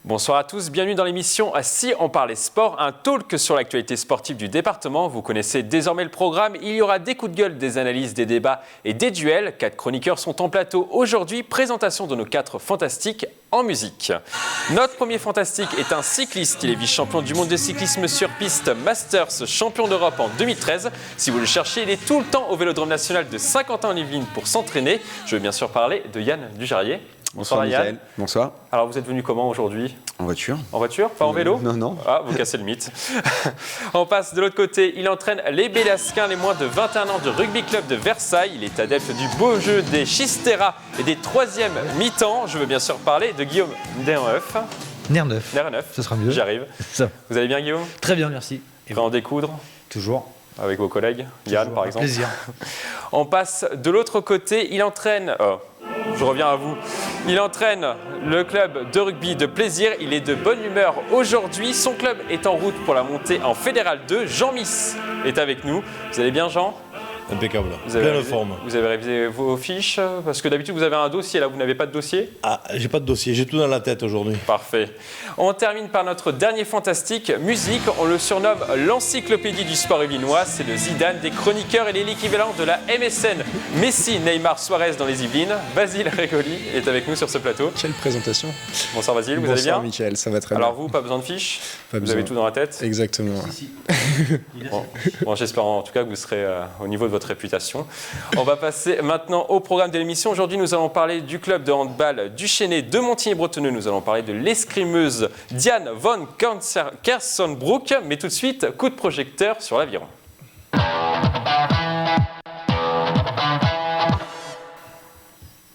Bonsoir à tous, bienvenue dans l'émission Si on parlait sport, un talk sur l'actualité sportive du département. Vous connaissez désormais le programme, il y aura des coups de gueule, des analyses, des débats et des duels. 4 chroniqueurs sont en plateau aujourd'hui, présentation de nos 4 fantastiques en musique. Notre premier fantastique est un cycliste, il est vice-champion du monde de cyclisme sur piste Masters, champion d'Europe en 2013. Si vous le cherchez, il est tout le temps au Vélodrome national de Saint-Quentin-en-Yvelines pour s'entraîner. Je veux bien sûr parler de Yann Dujarrier. Bonsoir Yann. Bonsoir. Alors vous êtes venu comment aujourd'hui ? En voiture. En voiture ? Pas en vélo ? Non. Ah, vous cassez le mythe. On passe de l'autre côté. Il entraîne les Bélasquins, les moins de 21 ans de rugby club de Versailles. Il est adepte du beau jeu des Chistera et des troisièmes mi-temps. Je veux bien sûr parler de Guillaume Nerneuf. Nerneuf. Ce sera mieux. J'y arrive. Ça. Vous allez bien Guillaume ? Très bien, merci. Et prêt à en découdre ? Toujours. Avec vos collègues, Yann par exemple. Plaisir. On passe de l'autre côté. Il entraîne... je reviens à vous. Il entraîne le club de rugby de Plaisir. Il est de bonne humeur aujourd'hui. Son club est en route pour la montée en Fédéral 2. Jean Miss est avec nous. Vous allez bien, Jean ? Impeccable, pleine forme. Vous avez révisé vos fiches ? Parce que d'habitude, vous avez un dossier. Là, vous n'avez pas de dossier ? Ah, j'ai pas de dossier. J'ai tout dans la tête aujourd'hui. Parfait. On termine par notre dernier fantastique, musique. On le surnomme l'encyclopédie du sport yvelinois. C'est le Zidane des chroniqueurs. Il est l'équivalent de la MSN Messi, Neymar, Suarez dans les Yvelines. Basile Régoli est avec nous sur ce plateau. Quelle présentation. Bonsoir Basile, vous allez bien ? Bonsoir Michael, ça va très bien. Alors vous, pas besoin de fiches ? Pas Vous besoin. avez tout dans la tête ? Exactement. Si. Bon, j'espère en tout cas que vous serez au niveau de votre réputation. On va passer maintenant au programme de l'émission. Aujourd'hui, nous allons parler du club de handball du Chesnay de Montigny-Bretonneux. Nous allons parler de l'escrimeuse Diane von Kersonbrook. Mais tout de suite, coup de projecteur sur l'aviron.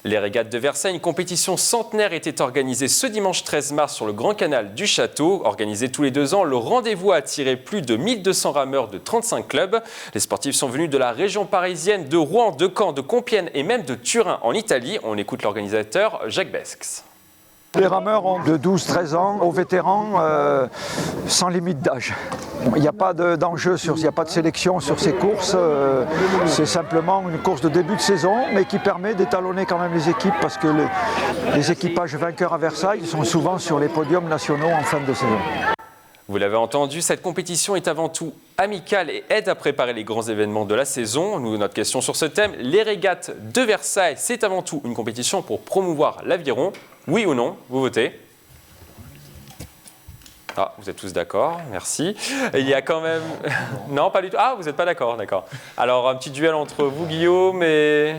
Les régates de Versailles, une compétition centenaire était organisée ce dimanche 13 mars sur le Grand Canal du Château. Organisé tous les 2 ans, le rendez-vous a attiré plus de 1200 rameurs de 35 clubs. Les sportifs sont venus de la région parisienne, de Rouen, de Caen, de Compiègne et même de Turin en Italie. On écoute l'organisateur Jacques Besques. Les rameurs ont de 12-13 ans aux vétérans sans limite d'âge. Il n'y a pas d'enjeu, il n'y a pas de sélection sur ces courses. C'est simplement une course de début de saison, mais qui permet d'étalonner quand même les équipes parce que les équipages vainqueurs à Versailles sont souvent sur les podiums nationaux en fin de saison. Vous l'avez entendu, cette compétition est avant tout amicale et aide à préparer les grands événements de la saison. Notre question sur ce thème, les régates de Versailles, c'est avant tout une compétition pour promouvoir l'aviron. Oui ou non, vous votez. Ah, vous êtes tous d'accord, merci. Il y a quand même... Non, pas du tout. Ah, vous n'êtes pas d'accord, d'accord. Alors, un petit duel entre vous, Guillaume, et...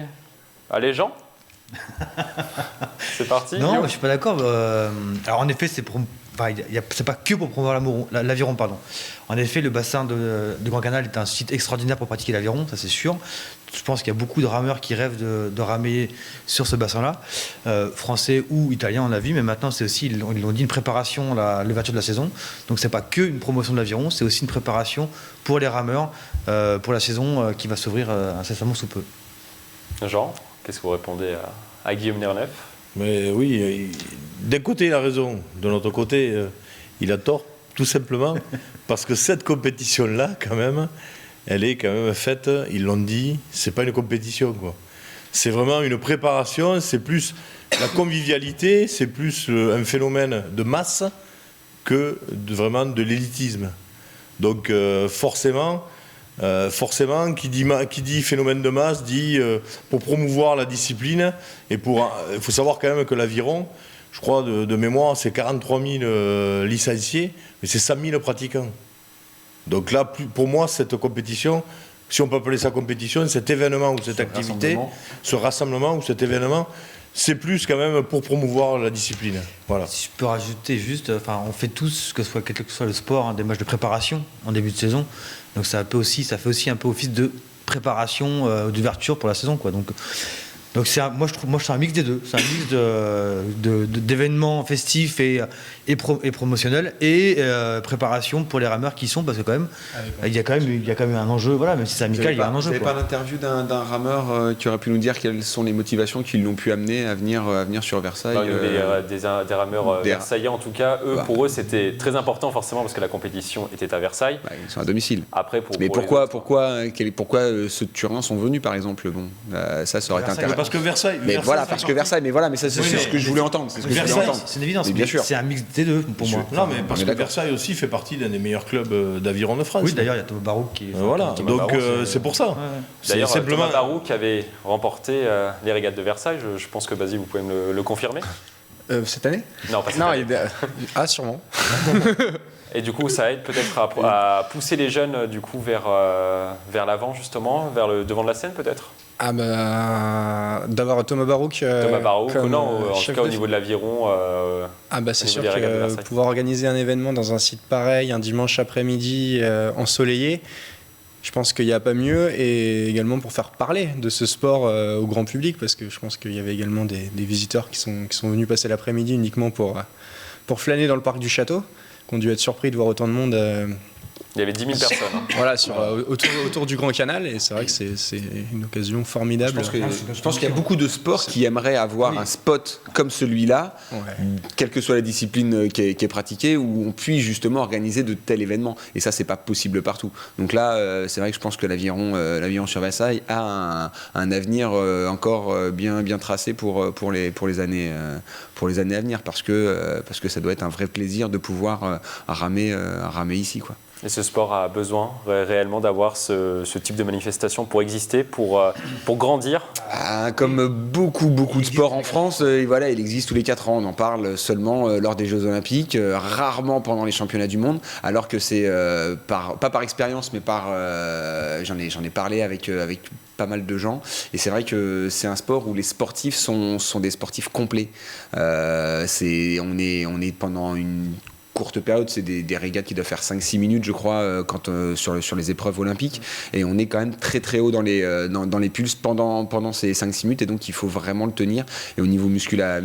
Allez, Jean. C'est parti. Non, je ne suis pas d'accord. Alors, en effet, c'est pas que pour promouvoir l'aviron, pardon. En effet, le bassin du Grand Canal est un site extraordinaire pour pratiquer l'aviron, ça c'est sûr. Je pense qu'il y a beaucoup de rameurs qui rêvent de ramer sur ce bassin-là, français ou italien, on a vu, mais maintenant c'est aussi, ils l'ont dit, une préparation à l'ouverture de la saison. Donc c'est pas que une promotion de l'aviron, c'est aussi une préparation pour les rameurs pour la saison qui va s'ouvrir incessamment sous peu. Jean, qu'est-ce que vous répondez à Guillaume Nerneuf ? Mais oui, d'un côté il a raison, de l'autre côté il a tort, tout simplement, parce que cette compétition-là, quand même, elle est quand même faite, ils l'ont dit, c'est pas une compétition, quoi. C'est vraiment une préparation, c'est plus la convivialité, c'est plus un phénomène de masse que vraiment de l'élitisme. Donc forcément, qui dit phénomène de masse dit pour promouvoir la discipline et il faut savoir quand même que l'aviron, je crois de mémoire, c'est 43 000 licenciés, mais c'est 100 000 pratiquants. Donc là, pour moi, cette compétition, si on peut appeler ça compétition, cet événement ou cette activité, ce rassemblement ou cet événement, c'est plus quand même pour promouvoir la discipline. Voilà. Si je peux rajouter juste, on fait tous, quel que soit le sport, des matchs de préparation en début de saison. Donc ça fait aussi un peu office de préparation, d'ouverture pour la saison, quoi. Donc moi je trouve c'est un mix des deux. C'est un mix d'événements festifs et promotionnels et préparation pour les rameurs qui sont, parce que quand même, il y a quand même un enjeu, voilà, même si c'est amical, il y a un enjeu. Vous n'avez pas l'interview d'un rameur qui aurait pu nous dire quelles sont les motivations qui l'ont pu amener à venir sur Versailles des rameurs versaillais en tout cas, pour eux c'était très important forcément parce que la compétition était à Versailles. Ils sont à domicile. Après, mais pourquoi ceux de Turin sont venus par exemple? Ça aurait été intéressant. parce que Versailles. Mais voilà, parce que Versailles, mais ça c'est Oui, sûr mais- ce que je voulais entendre. C'est ce que je voulais Versailles, entendre. C'est une évidence, Mais bien sûr. c'est un mix des deux pour moi. Non, mais parce On est que d'accord. Versailles aussi fait partie d'un des meilleurs clubs d'aviron de France. Oui, d'ailleurs, il y a Thomas Barrault qui est. Voilà, Thomas donc Barrault, c'est pour ça. C'est D'ailleurs, simplement. Thomas Barrault qui avait remporté les régates de Versailles, je pense que Basile, vous pouvez me le confirmer. Cette année? Non, pas cette Non, année. ah sûrement. Et du coup, ça aide peut-être à pousser les jeunes du coup vers l'avant justement, vers le devant de la scène peut-être. Ah bah d'avoir Thomas Barouk Thomas Barrault, comme non, en tout chef cas au de- niveau de l'aviron. Ah bah c'est au sûr niveau des régates de que Versailles. pouvoir organiser un événement dans un site pareil un dimanche après-midi ensoleillé, je pense qu'il n'y a pas mieux, et également pour faire parler de ce sport au grand public, parce que je pense qu'il y avait également des visiteurs qui sont venus passer l'après-midi uniquement pour flâner dans le parc du château, qui ont dû être surpris de voir autant de monde Il y avait 10 000 personnes. hein. voilà, autour du Grand Canal, et c'est vrai que c'est une occasion formidable. Je pense qu'il y a beaucoup de sports qui aimeraient avoir un spot comme celui-là, Ouais. quelle que soit la discipline qui est pratiquée, où on puisse justement organiser de tels événements. Et ça, c'est pas possible partout. Donc là, c'est vrai que je pense que l'aviron sur Versailles a un avenir encore bien tracé pour les années à venir, parce que ça doit être un vrai plaisir de pouvoir ramer ici, quoi. Et ce sport a besoin réellement d'avoir ce type de manifestation pour exister, pour grandir. Ah, comme beaucoup de sports en France, voilà, il existe tous les 4 ans. On en parle seulement lors des Jeux Olympiques, rarement pendant les championnats du monde, alors que c'est pas par expérience, mais j'en ai parlé avec pas mal de gens, et c'est vrai que c'est un sport où les sportifs sont des sportifs complets. On est pendant une courte période, c'est des régates qui doivent faire 5-6 minutes, je crois, sur les épreuves olympiques, et on est quand même très haut dans les pulses pendant ces 5-6 minutes, et donc il faut vraiment le tenir. Et au niveau musculaire,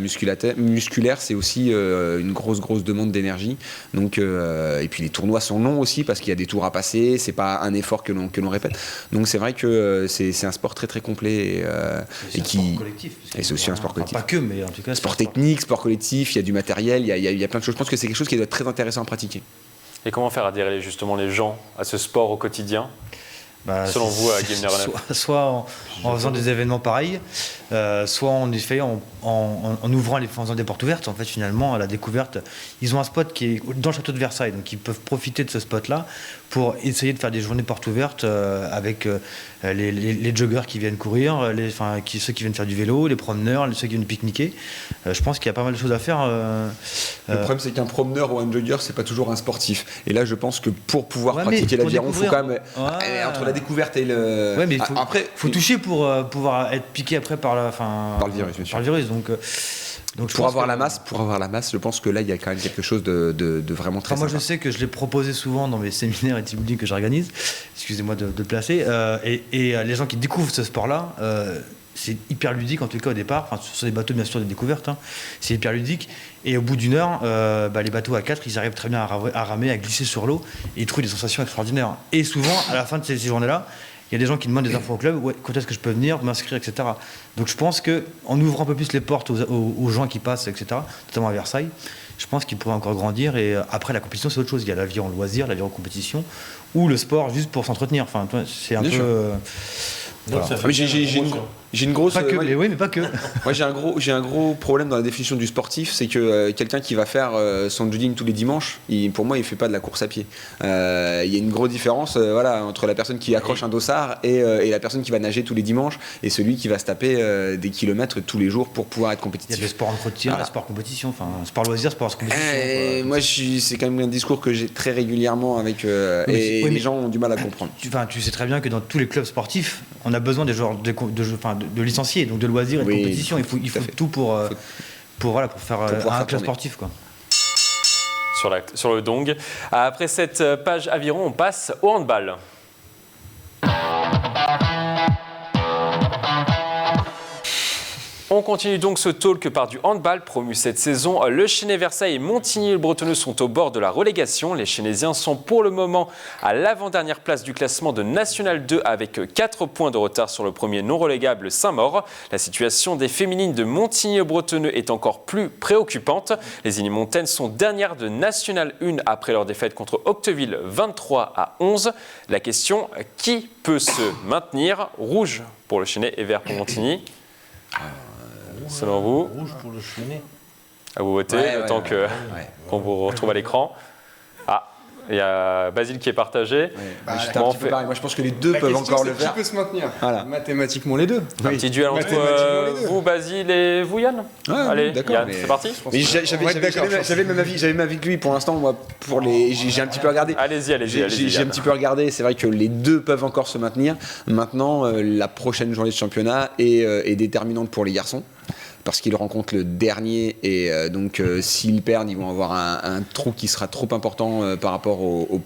c'est aussi une grosse demande d'énergie. Donc, et puis les tournois sont longs aussi, parce qu'il y a des tours à passer, c'est pas un effort que l'on répète. Donc c'est vrai que c'est un sport très complet, et c'est aussi un sport collectif. Pas que, mais en tout cas. Sport technique, sport collectif, il y a du matériel, il y a plein de choses. Je pense que c'est quelque chose qui doit être très intéressant à pratiquer. Et comment faire adhérer justement les gens à ce sport au quotidien, selon vous, à Guillaume Nerenef? Soit en faisant des événements pareils, soit en effet en ouvrant en faisant des portes ouvertes. En fait, finalement, à la découverte, ils ont un spot qui est dans le château de Versailles, donc ils peuvent profiter de ce spot-là pour essayer de faire des journées portes ouvertes avec les joggers qui viennent courir, ceux qui viennent faire du vélo, les promeneurs, ceux qui viennent pique-niquer. Je pense qu'il y a pas mal de choses à faire. Le problème, c'est qu'un promeneur ou un jogger, c'est pas toujours un sportif. Et là, je pense que pour pouvoir Ouais, pratiquer mais pour l'aviron, il faut quand même Ouais. entre la découverte et le. Ouais, mais il faut après, toucher pour pouvoir être piqué après par le virus, bien sûr. par le virus. Donc je Pour pense avoir que- la masse, je pense que là, il y a quand même quelque chose de vraiment très Moi, je sympa. sais que je l'ai proposé souvent dans mes séminaires et team building que j'organise. Excusez-moi de le placer. Et les gens qui découvrent ce sport-là, c'est hyper ludique en tout cas au départ. Enfin, sur des bateaux, bien sûr, de découverte. Hein. C'est hyper ludique. Et au bout d'une heure, les bateaux à 4, ils arrivent très bien à ramer, à glisser sur l'eau. Et ils trouvent des sensations extraordinaires. Et souvent, à la fin de ces journées-là, il y a des gens qui demandent des infos au club, quand est-ce que je peux venir, m'inscrire, etc. Donc je pense qu'en ouvrant un peu plus les portes aux gens qui passent, etc., notamment à Versailles, je pense qu'ils pourraient encore grandir. Et après, la compétition, c'est autre chose. Il y a l'aviron loisir, l'aviron compétition, ou le sport juste pour s'entretenir. Enfin, c'est un Bien peu... sûr. Donc, ça fait Mais j'ai une grosse. Pas que, moi, mais pas que. Moi, j'ai un gros problème dans la définition du sportif, c'est que quelqu'un qui va faire son jogging tous les dimanches, pour moi, il fait pas de la course à pied. Il y a une grosse différence, entre la personne qui accroche un dossard et la personne qui va nager tous les dimanches, et celui qui va se taper des kilomètres tous les jours pour pouvoir être Il y a compétitif. le sport entretien, Voilà. le sport compétition, enfin, sport loisir, sport compétition. Moi, c'est quand même un discours que j'ai très régulièrement avec et oui, les mais- gens ont du mal à comprendre. Tu sais très bien que dans tous les clubs sportifs, on a besoin des joueurs de licenciés, donc de loisirs et de Oui, compétition. Il faut tout à fait. tout pour faire pouvoir un faire club tourner. sportif, quoi. Sur le dong. Après cette page aviron, on passe au handball. On continue donc ce talk par du handball promu cette saison. Le Chesnay Versailles et Montigny-le-Bretonneux sont au bord de la relégation. Les Chénésiens sont pour le moment à l'avant-dernière place du classement de National 2 avec 4 points de retard sur le premier non relégable Saint-Maur. La situation des féminines de Montigny-le-Bretonneux est encore plus préoccupante. Les Illymontaines sont dernières de National 1 après leur défaite contre Octeville 23-11. La question, qui peut se maintenir? Rouge pour le Chesnay et vert pour Montigny. Selon vous? Rouge pour le Chenet. À vous voter, le temps qu'on vous retrouve à l'écran. Ah, il y a Basile qui est partagé. J'étais un petit peu pareil. Moi, je pense que les deux peuvent encore le faire. Qui peut se maintenir? Voilà. Mathématiquement les deux. Un petit duel entre vous, Basile, et vous, Yann. Allez, d'accord, Yann, mais- c'est parti. Mais j'avais même avis que lui pour l'instant. Moi, j'ai un petit peu regardé. Allez-y, J'ai un Yann. petit peu regardé, c'est vrai que les deux peuvent encore se maintenir. Maintenant, la prochaine journée de championnat est déterminante pour les garçons. Parce qu'ils rencontrent le dernier et donc s'ils perdent, ils vont avoir un trou qui sera trop important par rapport au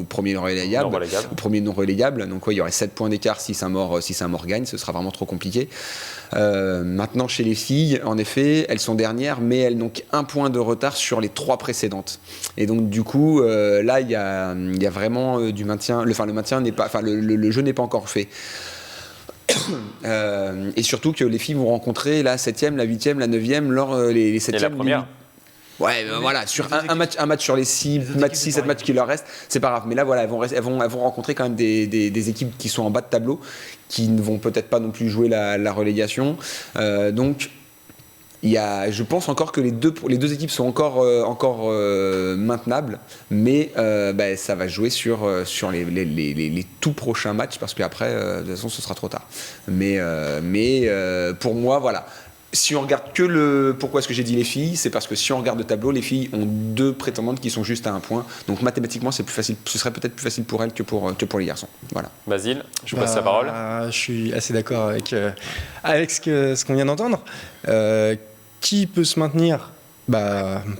premier non relégable. Donc il y aurait 7 points d'écart si Saint-Maur gagne, ce sera vraiment trop compliqué. Maintenant chez les filles, en effet, elles sont dernières, mais elles n'ont qu'un point de retard sur les 3 précédentes. Et donc du coup, là il y a vraiment du maintien. Le maintien n'est pas, le jeu n'est pas encore fait. Et surtout que les filles vont rencontrer la 7e, la 8e, la 9e, les 7e. Et la première. Ouais, voilà, sur un match sur les 7 matchs qui leur restent, c'est pas grave. Mais là, voilà, elles vont rencontrer quand même des équipes qui sont en bas de tableau, qui ne vont peut-être pas non plus jouer la relégation. Donc, je pense encore que les deux équipes sont encore maintenables, mais ça va jouer sur les tout prochains matchs, parce qu'après, de toute façon, ce sera trop tard. Mais pour moi, voilà. Si on regarde pourquoi est-ce que j'ai dit les filles, c'est parce que si on regarde le tableau, les filles ont 2 prétendantes qui sont juste à 1 point. Donc mathématiquement, c'est plus facile. Ce serait peut-être plus facile pour elles que pour les garçons. Voilà. Basile, je vous passe la parole. Je suis assez d'accord avec ce qu'on vient d'entendre. Qui peut se maintenir?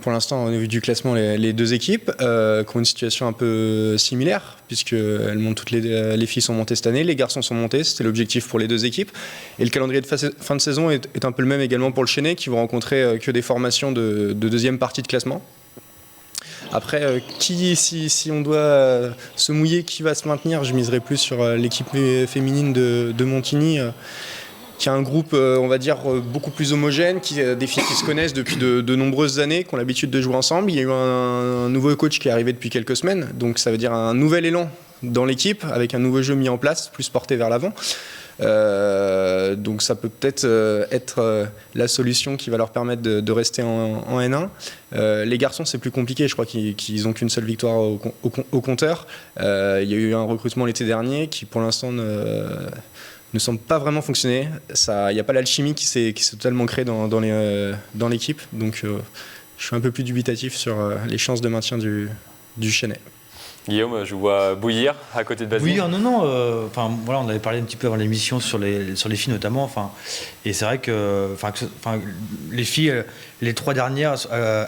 Pour l'instant, au niveau du classement, les deux équipes qui ont une situation un peu similaire, puisque les filles sont montées cette année, les garçons sont montés, c'était l'objectif pour les deux équipes. Et le calendrier de fin de saison est un peu le même également pour le Chenet, qui vont rencontrer que des formations de deuxième partie de classement. Après, si on doit se mouiller, qui va se maintenir? Je miserais plus sur l'équipe féminine de Montigny, qui a un groupe, on va dire, beaucoup plus homogène, des filles qui se connaissent depuis de nombreuses années, qui ont l'habitude de jouer ensemble. Il y a eu un nouveau coach qui est arrivé depuis quelques semaines, donc ça veut dire un nouvel élan dans l'équipe, avec un nouveau jeu mis en place, plus porté vers l'avant. Donc ça peut peut-être être la solution qui va leur permettre de rester en N1. Les garçons, c'est plus compliqué, je crois qu'ils n'ont qu'une seule victoire au compteur. Il y a eu un recrutement l'été dernier qui, pour l'instant, ne semble pas vraiment fonctionner. Il n'y a pas l'alchimie qui s'est totalement créée dans l'équipe. Donc je suis un peu plus dubitatif sur les chances de maintien du Chenet. Guillaume, je vous vois bouillir à côté de Basile. Oui, non. Voilà, on avait parlé un petit peu avant l'émission sur les filles notamment. Et c'est vrai que les filles, les 3 dernières,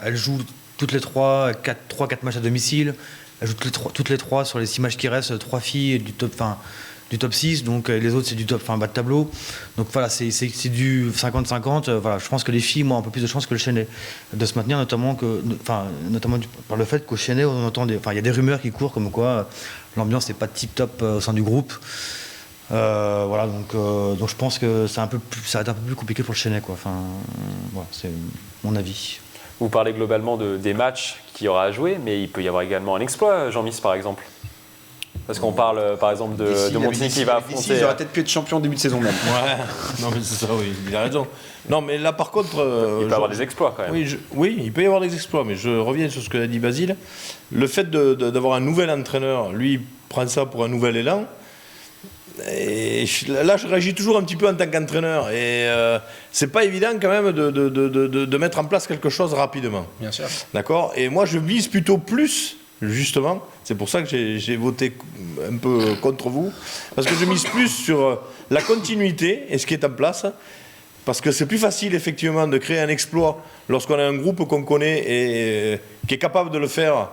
elles jouent toutes les 3, 4 matchs à domicile. Elles jouent toutes les 3 sur les 6 matchs qui restent, 3 filles du top 6, donc les autres c'est du bas de tableau. Donc voilà, c'est du 50-50. Voilà, je pense que les filles ont un peu plus de chance que le Chenet de se maintenir, notamment par le fait qu'au Chenet, on entend il y a des rumeurs qui courent comme quoi l'ambiance n'est pas tip-top au sein du groupe. Voilà, donc je pense que ça va être un peu plus compliqué pour le Chenet, quoi. Voilà, c'est mon avis. Vous parlez globalement des matchs qu'il y aura à jouer, mais il peut y avoir également un exploit, Jean-Miss, par exemple. Parce qu'on parle par exemple de Montigny qui va affronter. Ils auraient peut-être pu être champion au début de saison même. Ouais, non mais c'est ça, oui, il a raison. Non mais là par contre. Il peut y avoir des exploits quand même. Oui, il peut y avoir des exploits, mais je reviens sur ce que a dit Basile. Le fait d'avoir un nouvel entraîneur, lui, il prend ça pour un nouvel élan. Et là, je réagis toujours un petit peu en tant qu'entraîneur. Et c'est pas évident quand même de mettre en place quelque chose rapidement. Bien sûr. D'accord ? Et moi, je vise plutôt plus. Justement, c'est pour ça que j'ai voté un peu contre vous, parce que je mise plus sur la continuité et ce qui est en place, parce que c'est plus facile effectivement de créer un exploit lorsqu'on a un groupe qu'on connaît et qui est capable de le faire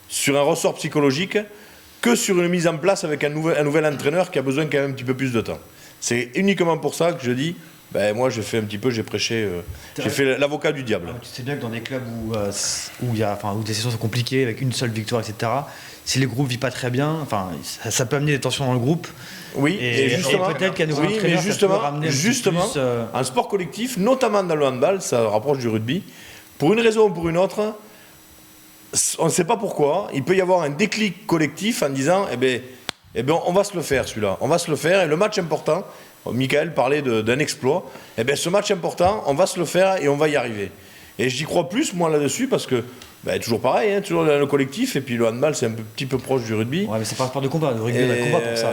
sur un ressort psychologique que sur une mise en place avec un nouvel entraîneur qui a besoin quand même un petit peu plus de temps. C'est uniquement pour ça que je dis, moi j'ai prêché, j'ai fait l'avocat du diable. Tu sais bien que dans des clubs où des saisons sont compliquées, avec une seule victoire, etc., si les groupes ne vivent pas très bien, ça peut amener des tensions dans le groupe. Oui, et justement, peut-être qu'à nouveau entraîneur, ça peut ramener un sport collectif, notamment dans le handball, ça rapproche du rugby, pour une raison ou pour une autre, on ne sait pas pourquoi, il peut y avoir un déclic collectif en disant, on va se le faire celui-là, on va se le faire, et le match important, Michael parlait d'un exploit. Eh bien, ce match important, on va se le faire et on va y arriver. Et j'y crois plus, moi, là-dessus, parce que toujours pareil, hein, toujours le collectif, et puis le handball, c'est un petit peu proche du rugby. Ouais, mais c'est pas un sport de combat, le rugby, il y a un combat pour ça.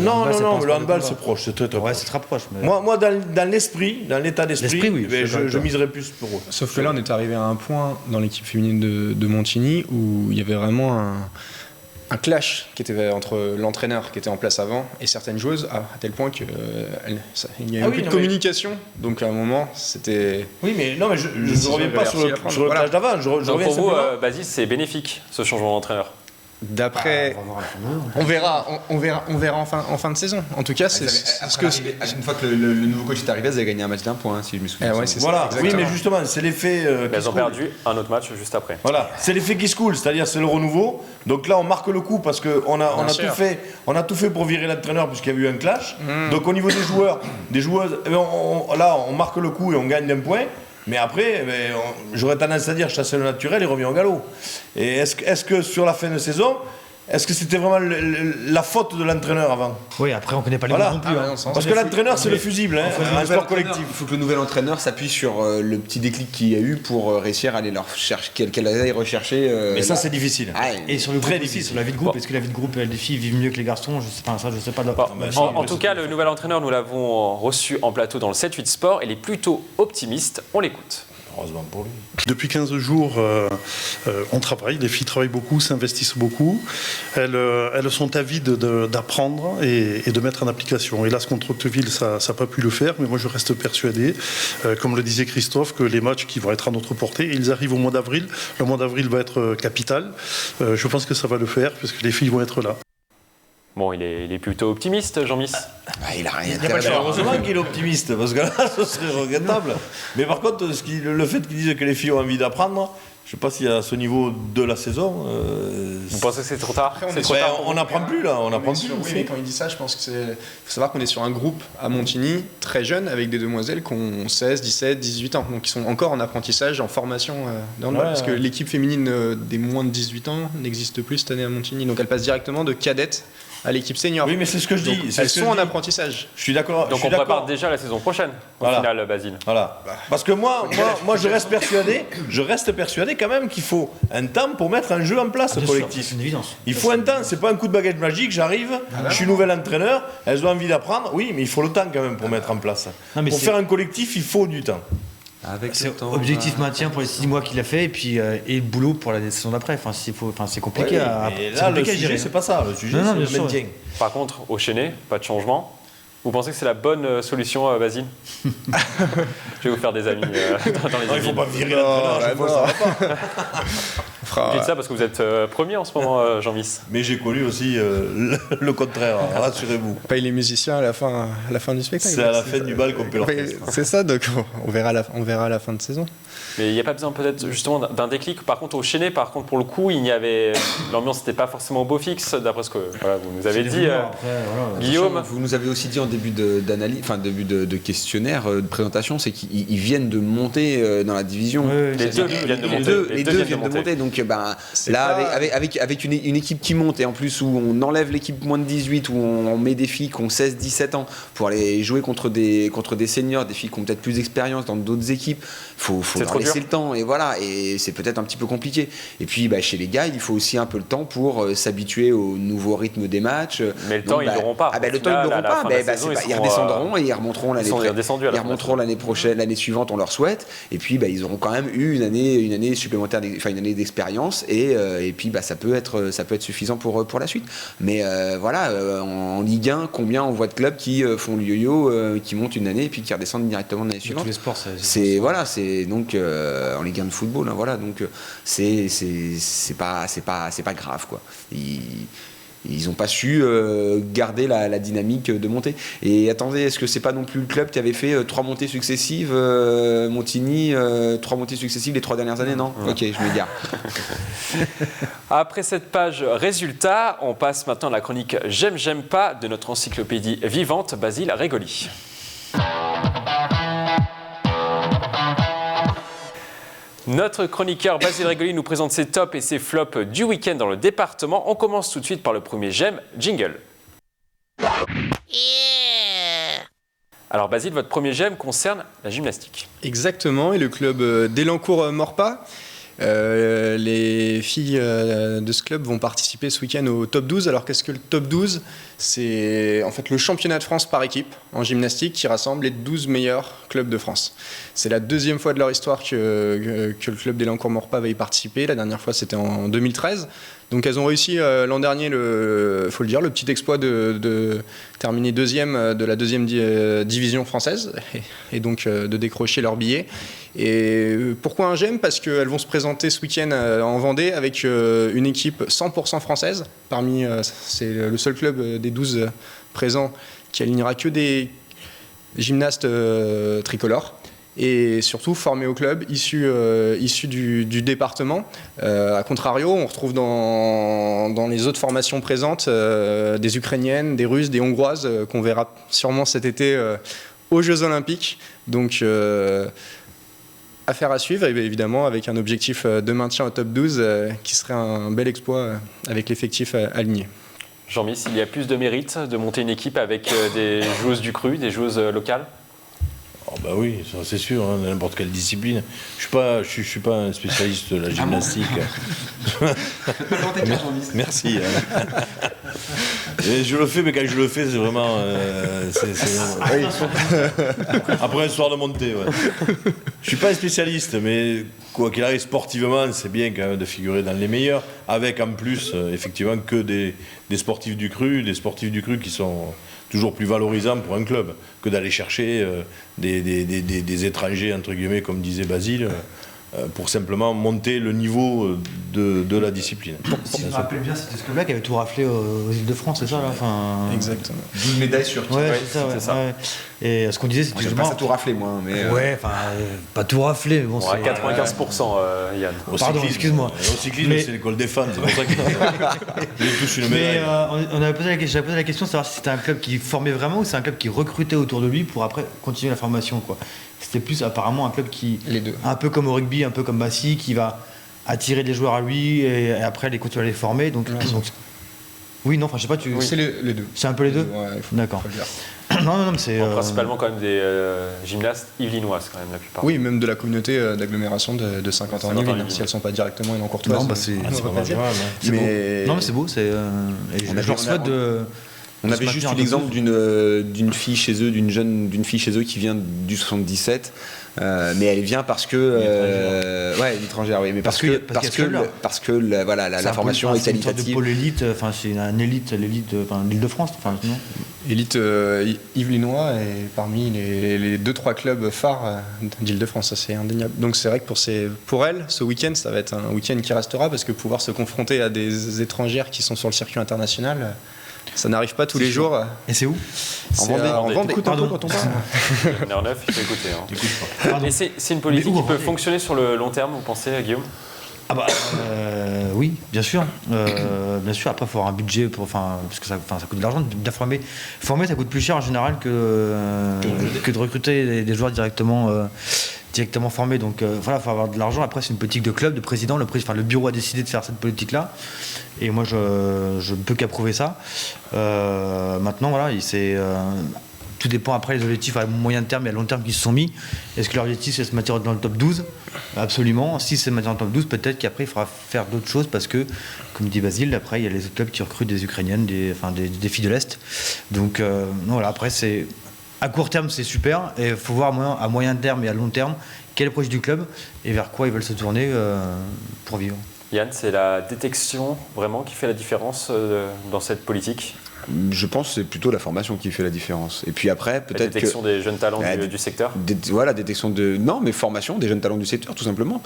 Non, le handball, c'est proche, c'est très proche. Ouais, c'est très proche. Mais... Moi dans l'esprit, dans l'état d'esprit, oui, je miserais plus pour eux. Sauf que là, on est arrivé à un point dans l'équipe féminine de Montigny où il y avait vraiment un clash qui était entre l'entraîneur qui était en place avant et certaines joueuses, à tel point qu'il n'y avait plus de communication. Donc à un moment, c'était... Oui, mais non, mais je ne reviens pas sur le clash d'avant. Je reviens pour vous, Basile, c'est bénéfique, ce changement d'entraîneur? D'après, on verra en fin de saison. En tout cas, c'est ce que une fois que le nouveau coach est arrivé, elles avaient gagné un match d'1 point, si je me souviens. Ouais, c'est voilà. ça, oui, mais justement, c'est l'effet. Elles ont perdu un autre match juste après. Voilà, c'est l'effet qui se coule, c'est-à-dire c'est le renouveau. Donc là, on marque le coup parce qu'on a tout fait pour virer l'entraîneur puisqu'il y a eu un clash. Donc au niveau des joueurs, des joueuses, là, on marque le coup et on gagne d'un point. Mais après, j'aurais tendance à dire chasser le naturel et revient au galop. Et est-ce que sur la fin de saison, est-ce que c'était vraiment la faute de l'entraîneur avant? Oui, après on connaît pas les mots non plus. Parce que l'entraîneur c'est le fusible, un sport collectif. Il faut que le nouvel entraîneur s'appuie sur le petit déclic qu'il y a eu pour réussir à aller leur chercher, qu'elle aille rechercher. Mais ça c'est difficile. Et sur le groupe aussi, sur la vie de groupe, est-ce que la vie de groupe, les filles vivent mieux que les garçons? Je sais pas. En tout cas, le nouvel entraîneur, nous l'avons reçu en plateau dans le 7-8 Sport. Il est plutôt optimiste. On l'écoute. Heureusement pour lui. Depuis 15 jours, on travaille, les filles travaillent beaucoup, s'investissent beaucoup. Elles sont avides d'apprendre et de mettre en application. Hélas, contre Hauteville, ça n'a pas pu le faire, mais moi je reste persuadé, comme le disait Christophe, que les matchs qui vont être à notre portée, ils arrivent au mois d'avril. Le mois d'avril va être capital. Je pense que ça va le faire, puisque les filles vont être là. Bon, il est plutôt optimiste, Jean-Miss. Il a rien Heureusement qu'il est optimiste, parce que là, ce serait regrettable. Mais par contre, le fait qu'ils disent que les filles ont envie d'apprendre, je ne sais pas si à ce niveau de la saison. Vous pensez que c'est trop tard? On n'apprend plus là, on apprend plus. Oui, mais quand il dit ça, je pense que faut savoir qu'on est sur un groupe à Montigny très jeune avec des demoiselles qui ont 16, 17, 18 ans, donc qui sont encore en apprentissage, en formation dans le parce que l'équipe féminine des moins de 18 ans n'existe plus cette année à Montigny, donc elle passe directement de cadette à l'équipe senior. Oui, mais c'est ce que je dis. Elles sont en apprentissage. Je suis d'accord. Donc on prépare déjà la saison prochaine, au final, Basile. Voilà. Parce que moi, je reste persuadé quand même qu'il faut un temps pour mettre un jeu en place collectif. C'est une évidence. Il faut un temps, c'est pas un coup de baguette magique, j'arrive, je suis nouvel entraîneur, elles ont envie d'apprendre, oui, mais il faut le temps quand même pour mettre en place. Pour faire un collectif, il faut du temps. Objectif maintien pour les 6 mois qu'il a fait et puis et le boulot pour la saison d'après. C'est compliqué à gérer. C'est pas ça, le sujet, c'est le maintien. Par contre, au Chénet, pas de changement. Vous pensez que c'est la bonne solution, Basile? Je vais vous faire des amis dans les il ne faut pas virer l'entraîneur, ça va pas. Vous dites ça parce que vous êtes premier en ce moment, Jean-Miss. Mais j'ai connu aussi le contraire, rassurez-vous. On paye les musiciens à la fin du spectacle. C'est à la fin du bal qu'on paye l'orchestre. C'est ça, donc on verra à la fin de saison. Mais il n'y a pas besoin peut-être justement d'un déclic. Par contre, au Chénet, pour le coup, l'ambiance n'était pas forcément au beau fixe, d'après ce que vous nous avez dit. Guillaume. Vous nous avez aussi dit en début d'analyse, début de questionnaire, de présentation, c'est qu'ils viennent de monter dans la division. Les deux viennent de monter. Les deux viennent de monter. Donc avec une équipe qui monte et en plus où on enlève l'équipe moins de 18, où on met des filles qui ont 16-17 ans pour aller jouer contre des seniors, des filles qui ont peut-être plus d'expérience dans d'autres équipes, faut leur laisser le temps, et voilà, et c'est peut-être un petit peu compliqué. Et puis chez les gars, il faut aussi un peu le temps pour s'habituer au nouveau rythme des matchs. Mais le temps, ils l'auront pas. Le temps, ils l'auront pas. Ils redescendront et ils remonteront l'année prochaine, l'année suivante, on leur souhaite. Et puis ils auront quand même eu une année supplémentaire, une année d'expérience, et puis ça peut être suffisant pour la suite. Mais en Ligue 1, combien on voit de clubs qui font le yo-yo, qui montent une année et puis qui redescendent directement l'année suivante. Tous les sports, c'est donc en Ligue 1 de football, donc c'est pas grave, quoi. Ils n'ont pas su garder la dynamique de montée. Et attendez, est-ce que c'est pas non plus le club qui avait fait 3 montées successives, Montigny, 3 montées successives les 3 dernières années? Non. Ok, je m'égare. Après cette page résultats, on passe maintenant à la chronique J'aime pas de notre encyclopédie vivante, Basile Régoli. Notre chroniqueur Basile Régoli nous présente ses tops et ses flops du week-end dans le département. On commence tout de suite par le premier j'aime, jingle. Alors Basile, votre premier GEM concerne la gymnastique. Exactement, et le club d'Elancourt-Morpas. Les filles de ce club vont participer ce week-end au top 12. Alors qu'est-ce que le top 12 ? C'est en fait le championnat de France par équipe en gymnastique qui rassemble les 12 meilleurs clubs de France. C'est la deuxième fois de leur histoire que le club d'Elancourt-Morpas va y participer. La dernière fois c'était en 2013. Donc elles ont réussi l'an dernier, faut le dire, le petit exploit de terminer deuxième de la deuxième division française et donc de décrocher leur billet. Et pourquoi un GEM ? Parce qu'elles vont se présenter ce week-end en Vendée avec une équipe 100% française. C'est le seul club des 12 présents qui alignera que des gymnastes tricolores. Et surtout formés au club, issus du département. A contrario, on retrouve dans les autres formations présentes des Ukrainiennes, des Russes, des Hongroises qu'on verra sûrement cet été aux Jeux Olympiques. Donc affaire à suivre, évidemment, avec un objectif de maintien au top 12 qui serait un bel exploit avec l'effectif aligné. Jean-Miss, il y a plus de mérite de monter une équipe avec des joueuses du cru, des joueuses locales ? Oh bah oui, ça, c'est sûr, hein, n'importe quelle discipline. Je suis pas un spécialiste de la gymnastique. Merci. Et je le fais, mais quand je le fais, c'est vraiment... Après un soir de montée, ouais. Je suis pas un spécialiste, mais quoi qu'il arrive, sportivement, c'est bien quand même de figurer dans les meilleurs, avec en plus, effectivement, que des sportifs du cru, qui sont toujours plus valorisants pour un club que d'aller chercher des étrangers, entre guillemets, comme disait Basile, pour simplement monter le niveau de la discipline. Si je me rappelle bien, c'était ce club-là qui avait tout raflé aux Îles-de-France, c'est ça là, enfin... Exactement. 12 médailles sur Ouais, c'est ça. Ouais. Et ce qu'on disait, c'était J'ai pas ça tout raflé, moi. Mais Ouais, enfin, pas tout raflé, mais bon, On a 95%, Yann. Pardon, excuse-moi. Au cyclisme, c'est l'école des fans, c'est pour ça qu'ils touchent une médaille. Mais j'avais posé la question de savoir si c'était un club qui formait vraiment ou c'est un club qui recrutait autour de lui pour après continuer la formation, quoi. C'était plus apparemment un club qui, Les deux. un peu comme au rugby, un peu comme Massy, qui va attirer des joueurs à lui et après les continuer à les former. Donc, oui, non, enfin, je sais pas, C'est les deux. C'est un peu les deux. Ouais, D'accord. faut le dire. Non, mais c'est. Principalement quand même des gymnastes yvelinoises, quand même, la plupart. Oui, même de la communauté d'agglomération de Saint-Quentin en Yvelines, si elles ne sont pas directement élancourtoises. Non, bah c'est pas mal jouable, hein. Mais... Non, mais c'est beau. Et je leur souhaite de. On avait juste eu l'exemple d'une fille chez eux, d'une fille chez eux qui vient du 77. Mais elle vient parce que l'étrangère, oui, mais parce que la formation est qualitative. C'est un pôle élite, enfin c'est un élite, l'Île-de-France, enfin non. Élite yvelinois et parmi les 2-3 clubs phares d'Île-de-France, ça c'est indéniable. Donc c'est vrai que pour elle, ce week-end, ça va être un week-end qui restera parce que pouvoir se confronter à des étrangères qui sont sur le circuit international, ça n'arrive pas tous les jours. Et c'est où ? En Vendée. Écoute un peu quand on parle. Nerf 9, il faut écouter. Hein. Et c'est une politique qui peut fonctionner sur le long terme, vous pensez, Guillaume ? Ah bah oui, bien sûr. Bien sûr. Après, il faut avoir un budget parce que ça coûte de l'argent. Bien former, ça coûte plus cher en général que de recruter des joueurs directement formés. Donc voilà, il faut avoir de l'argent. Après, c'est une politique de club, de président. Le bureau a décidé de faire cette politique-là. Et moi, je ne peux qu'approuver ça. Maintenant, voilà, tout dépend après des objectifs à moyen terme et à long terme qui se sont mis. Est-ce que l'objectif c'est de se maintenir dans le top 12 ? Absolument. Si c'est de se maintenir dans le top 12, peut-être qu'après il faudra faire d'autres choses parce que, comme dit Basile, après il y a les autres clubs qui recrutent des Ukrainiennes, des filles de l'Est. Donc voilà, après à court terme c'est super et il faut voir à moyen terme et à long terme quel est le projet du club et vers quoi ils veulent se tourner pour vivre. Yann, c'est la détection vraiment qui fait la différence dans cette politique ? Je pense que c'est plutôt la formation qui fait la différence. Et puis après, peut-être la détection des jeunes talents du secteur. Détection mais formation des jeunes talents du secteur, tout simplement.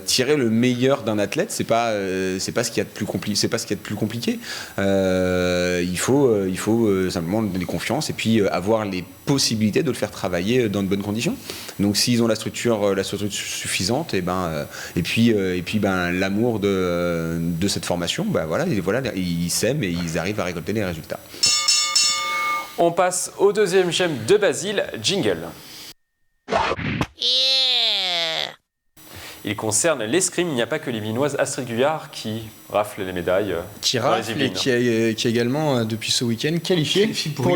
Tirer le meilleur d'un athlète, c'est pas ce qu'il y a de plus compliqué. C'est pas ce qu'il y a de plus compliqué. Il faut simplement donner confiance et puis avoir les possibilités de le faire travailler dans de bonnes conditions. Donc s'ils ont la structure suffisante, et puis l'amour de cette formation, ils s'aiment et ils arrivent à récolter les résultats. On passe au deuxième GEM de Basile, jingle. Il concerne l'escrime. Il n'y a pas que les Vinoises Astrid Guyard qui rafle les médailles. Qui dans les rafle et Yvelines. qui est également, depuis ce week-end, qualifié pour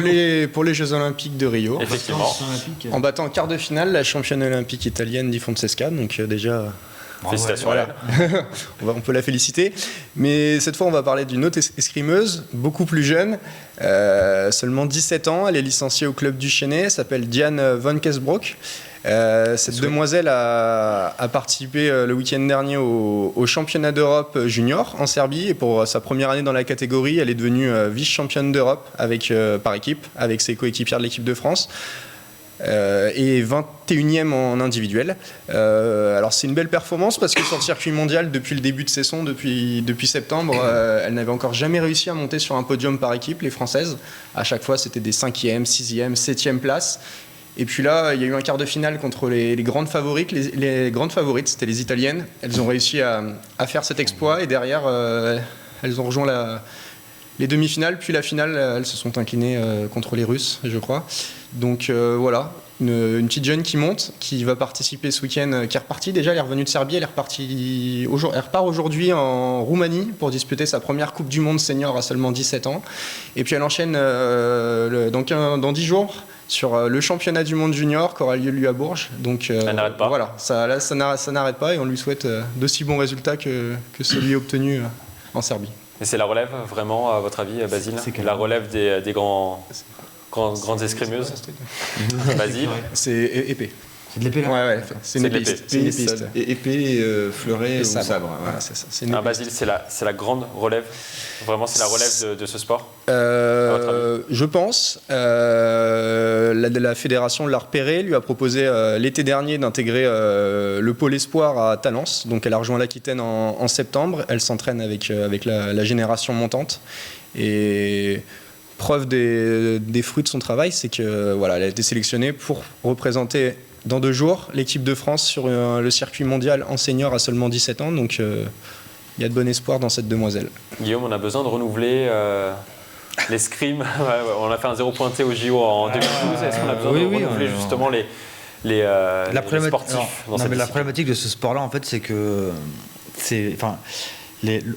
les Jeux Olympiques de Rio. Effectivement. En battant en quart de finale la championne olympique italienne Di Fontesca. Donc déjà... Félicitations à Voilà. elle. On peut la féliciter. Mais cette fois, on va parler d'une autre escrimeuse, beaucoup plus jeune, seulement 17 ans. Elle est licenciée au club du Chesnay, elle s'appelle Diane Von Kesbroek. Cette demoiselle a participé le week-end dernier au championnat d'Europe junior en Serbie. Et pour sa première année dans la catégorie, elle est devenue vice-championne d'Europe par équipe, avec ses coéquipières de l'équipe de France. Et 21e en individuel. Alors c'est une belle performance parce que sur le circuit mondial, depuis le début de saison, depuis septembre, elle n'avait encore jamais réussi à monter sur un podium par équipe, les Françaises. À chaque fois, c'était des 5e, 6e, 7e places. Et puis là, il y a eu un quart de finale contre les grandes favorites. Les grandes favorites, c'était les Italiennes. Elles ont réussi à faire cet exploit et derrière, elles ont rejoint les demi-finales, puis la finale, elles se sont inclinées contre les Russes, je crois. Donc voilà, une petite jeune qui monte, qui va participer ce week-end, qui est repartie déjà, elle est revenue de Serbie, elle repart aujourd'hui en Roumanie pour disputer sa première Coupe du Monde senior à seulement 17 ans. Et puis elle enchaîne dans 10 jours sur le championnat du monde junior qui aura lieu lui à Bourges. Donc elle n'arrête pas. Voilà, ça n'arrête pas et on lui souhaite d'aussi bons résultats que celui obtenu en Serbie. Et c'est la relève, vraiment, à votre avis, Basile? La relève des grandes escrimeuses? Basile? C'est épée. C'est de l'épée là. Ouais, c'est une épéiste. C'est une épéiste. Épée, fleuret ou sabre. Voilà, c'est ça. C'est une Ah, épéiste. Basile, c'est la grande relève? Vraiment, c'est la relève de ce sport? À votre avis? Je pense. La fédération l'a repéré, lui a proposé l'été dernier d'intégrer le pôle espoir à Talence. Donc elle a rejoint l'Aquitaine en septembre. Elle s'entraîne avec la génération montante. Et preuve des fruits de son travail, c'est que voilà, elle a été sélectionnée pour représenter dans 2 jours l'équipe de France sur le circuit mondial en senior à seulement 17 ans. Donc il y a de bon espoir dans cette demoiselle. Guillaume, on a besoin de renouveler l'escrime. On a fait un 0 pointé au JO en 2012. Est-ce qu'on a besoin de renouveler justement les sportifs dans cette la problématique de ce sport-là, en fait, c'est que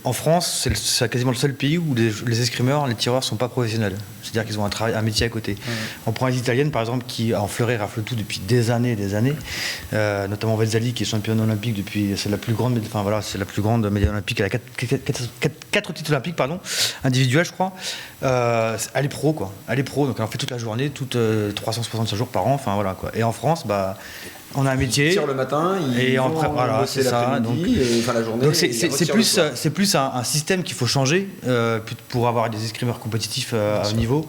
en France, c'est quasiment le seul pays où les escrimeurs, les tireurs ne sont pas professionnels. C'est-à-dire qu'ils ont un métier à côté. On prend les Italiennes, par exemple, qui en fleuret raflent tout depuis des années, notamment Vezzali, qui est championne olympique depuis. C'est la plus grande médaille olympique. Elle a 4 titres olympiques, individuels, je crois. Elle est pro, quoi. Elle est pro, donc elle en fait toute la journée, 365 jours par an. Enfin voilà, quoi. Et en France, on a un métier. Ils tirent le matin, ils vont bosser l'après-midi, la journée. Donc c'est plus un système qu'il faut changer pour avoir des escrimeurs compétitifs à haut niveau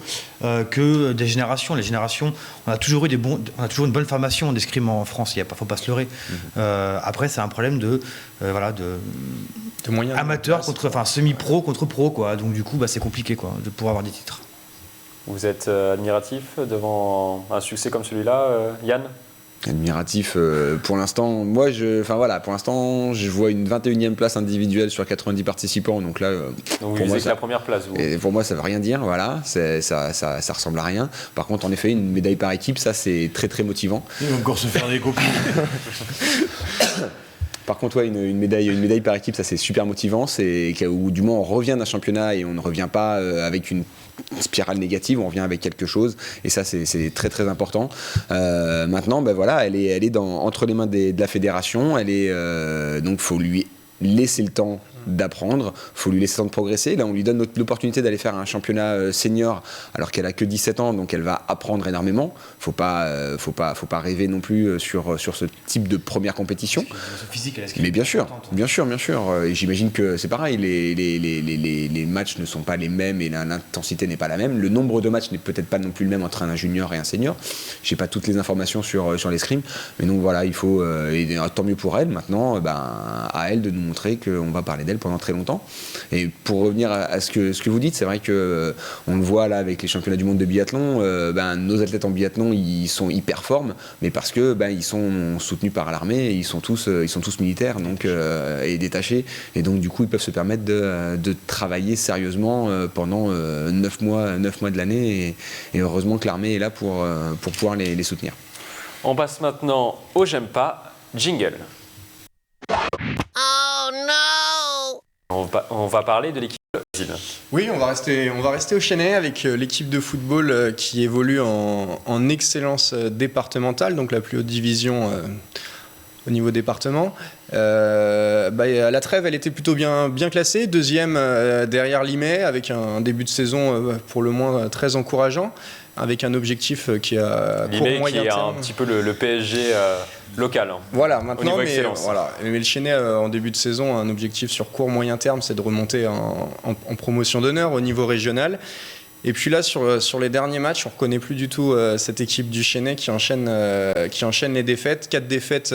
que des générations. Les générations, on a toujours une bonne formation d'escrime en France. Il ne faut pas se leurrer. Après, c'est un problème de moyens, amateur semi-pro contre pro, quoi. Donc du coup, c'est compliqué, quoi, de pouvoir avoir des titres. Vous êtes admiratif devant un succès comme celui-là, Yann? Admiratif pour l'instant. Moi, pour l'instant, je vois une 21e place individuelle sur 90 participants. Donc là, donc pour moi, la première place. Et pour moi, ça veut rien dire. Voilà, ça ressemble à rien. Par contre, en effet, une médaille par équipe, ça, c'est très très motivant. Il va encore se faire des copies. Par contre, ouais, une médaille par équipe, ça c'est super motivant. C'est où du moins on revient d'un championnat et on ne revient pas avec une spirale négative, on revient avec quelque chose. Et ça, c'est très très important. Maintenant, elle est entre les mains de la fédération. Donc, faut lui laisser le temps d'apprendre, il faut lui laisser le temps de progresser. Là, on lui donne l'opportunité d'aller faire un championnat senior alors qu'elle a que 17 ans, donc elle va apprendre énormément. Faut pas rêver non plus sur ce type de première compétition. Mais bien sûr. Et j'imagine que c'est pareil, les matchs ne sont pas les mêmes et l'intensité n'est pas la même. Le nombre de matchs n'est peut-être pas non plus le même entre un junior et un senior. J'ai pas toutes les informations sur l'escrime, mais donc voilà, il faut et tant mieux pour elle. Maintenant, à elle de nous montrer qu'on va parler d'elle pendant très longtemps. Et pour revenir à ce que vous dites, c'est vrai que on le voit là avec les championnats du monde de biathlon, nos athlètes en biathlon, ils performent, mais parce que ils sont soutenus par l'armée, et ils sont tous militaires, donc et détachés, et donc du coup ils peuvent se permettre de travailler sérieusement pendant 9 mois de l'année, et heureusement que l'armée est là pour pouvoir les soutenir. On passe maintenant au J'aime pas, jingle. On va parler de l'équipe Basile. Oui, on va rester au Chennai avec l'équipe de football qui évolue en excellence départementale, donc la plus haute division au niveau département. À la trêve, elle était plutôt bien classée, deuxième derrière Limay, avec un début de saison pour le moins très encourageant, avec un objectif qui a court moyen qui est terme. un petit peu le PSG local. Voilà, maintenant, mais le Chennai en début de saison a un objectif sur court moyen terme, c'est de remonter en promotion d'honneur au niveau régional. Et puis là, sur les derniers matchs, on ne reconnaît plus du tout cette équipe du Chennai qui enchaîne les défaites. 4 défaites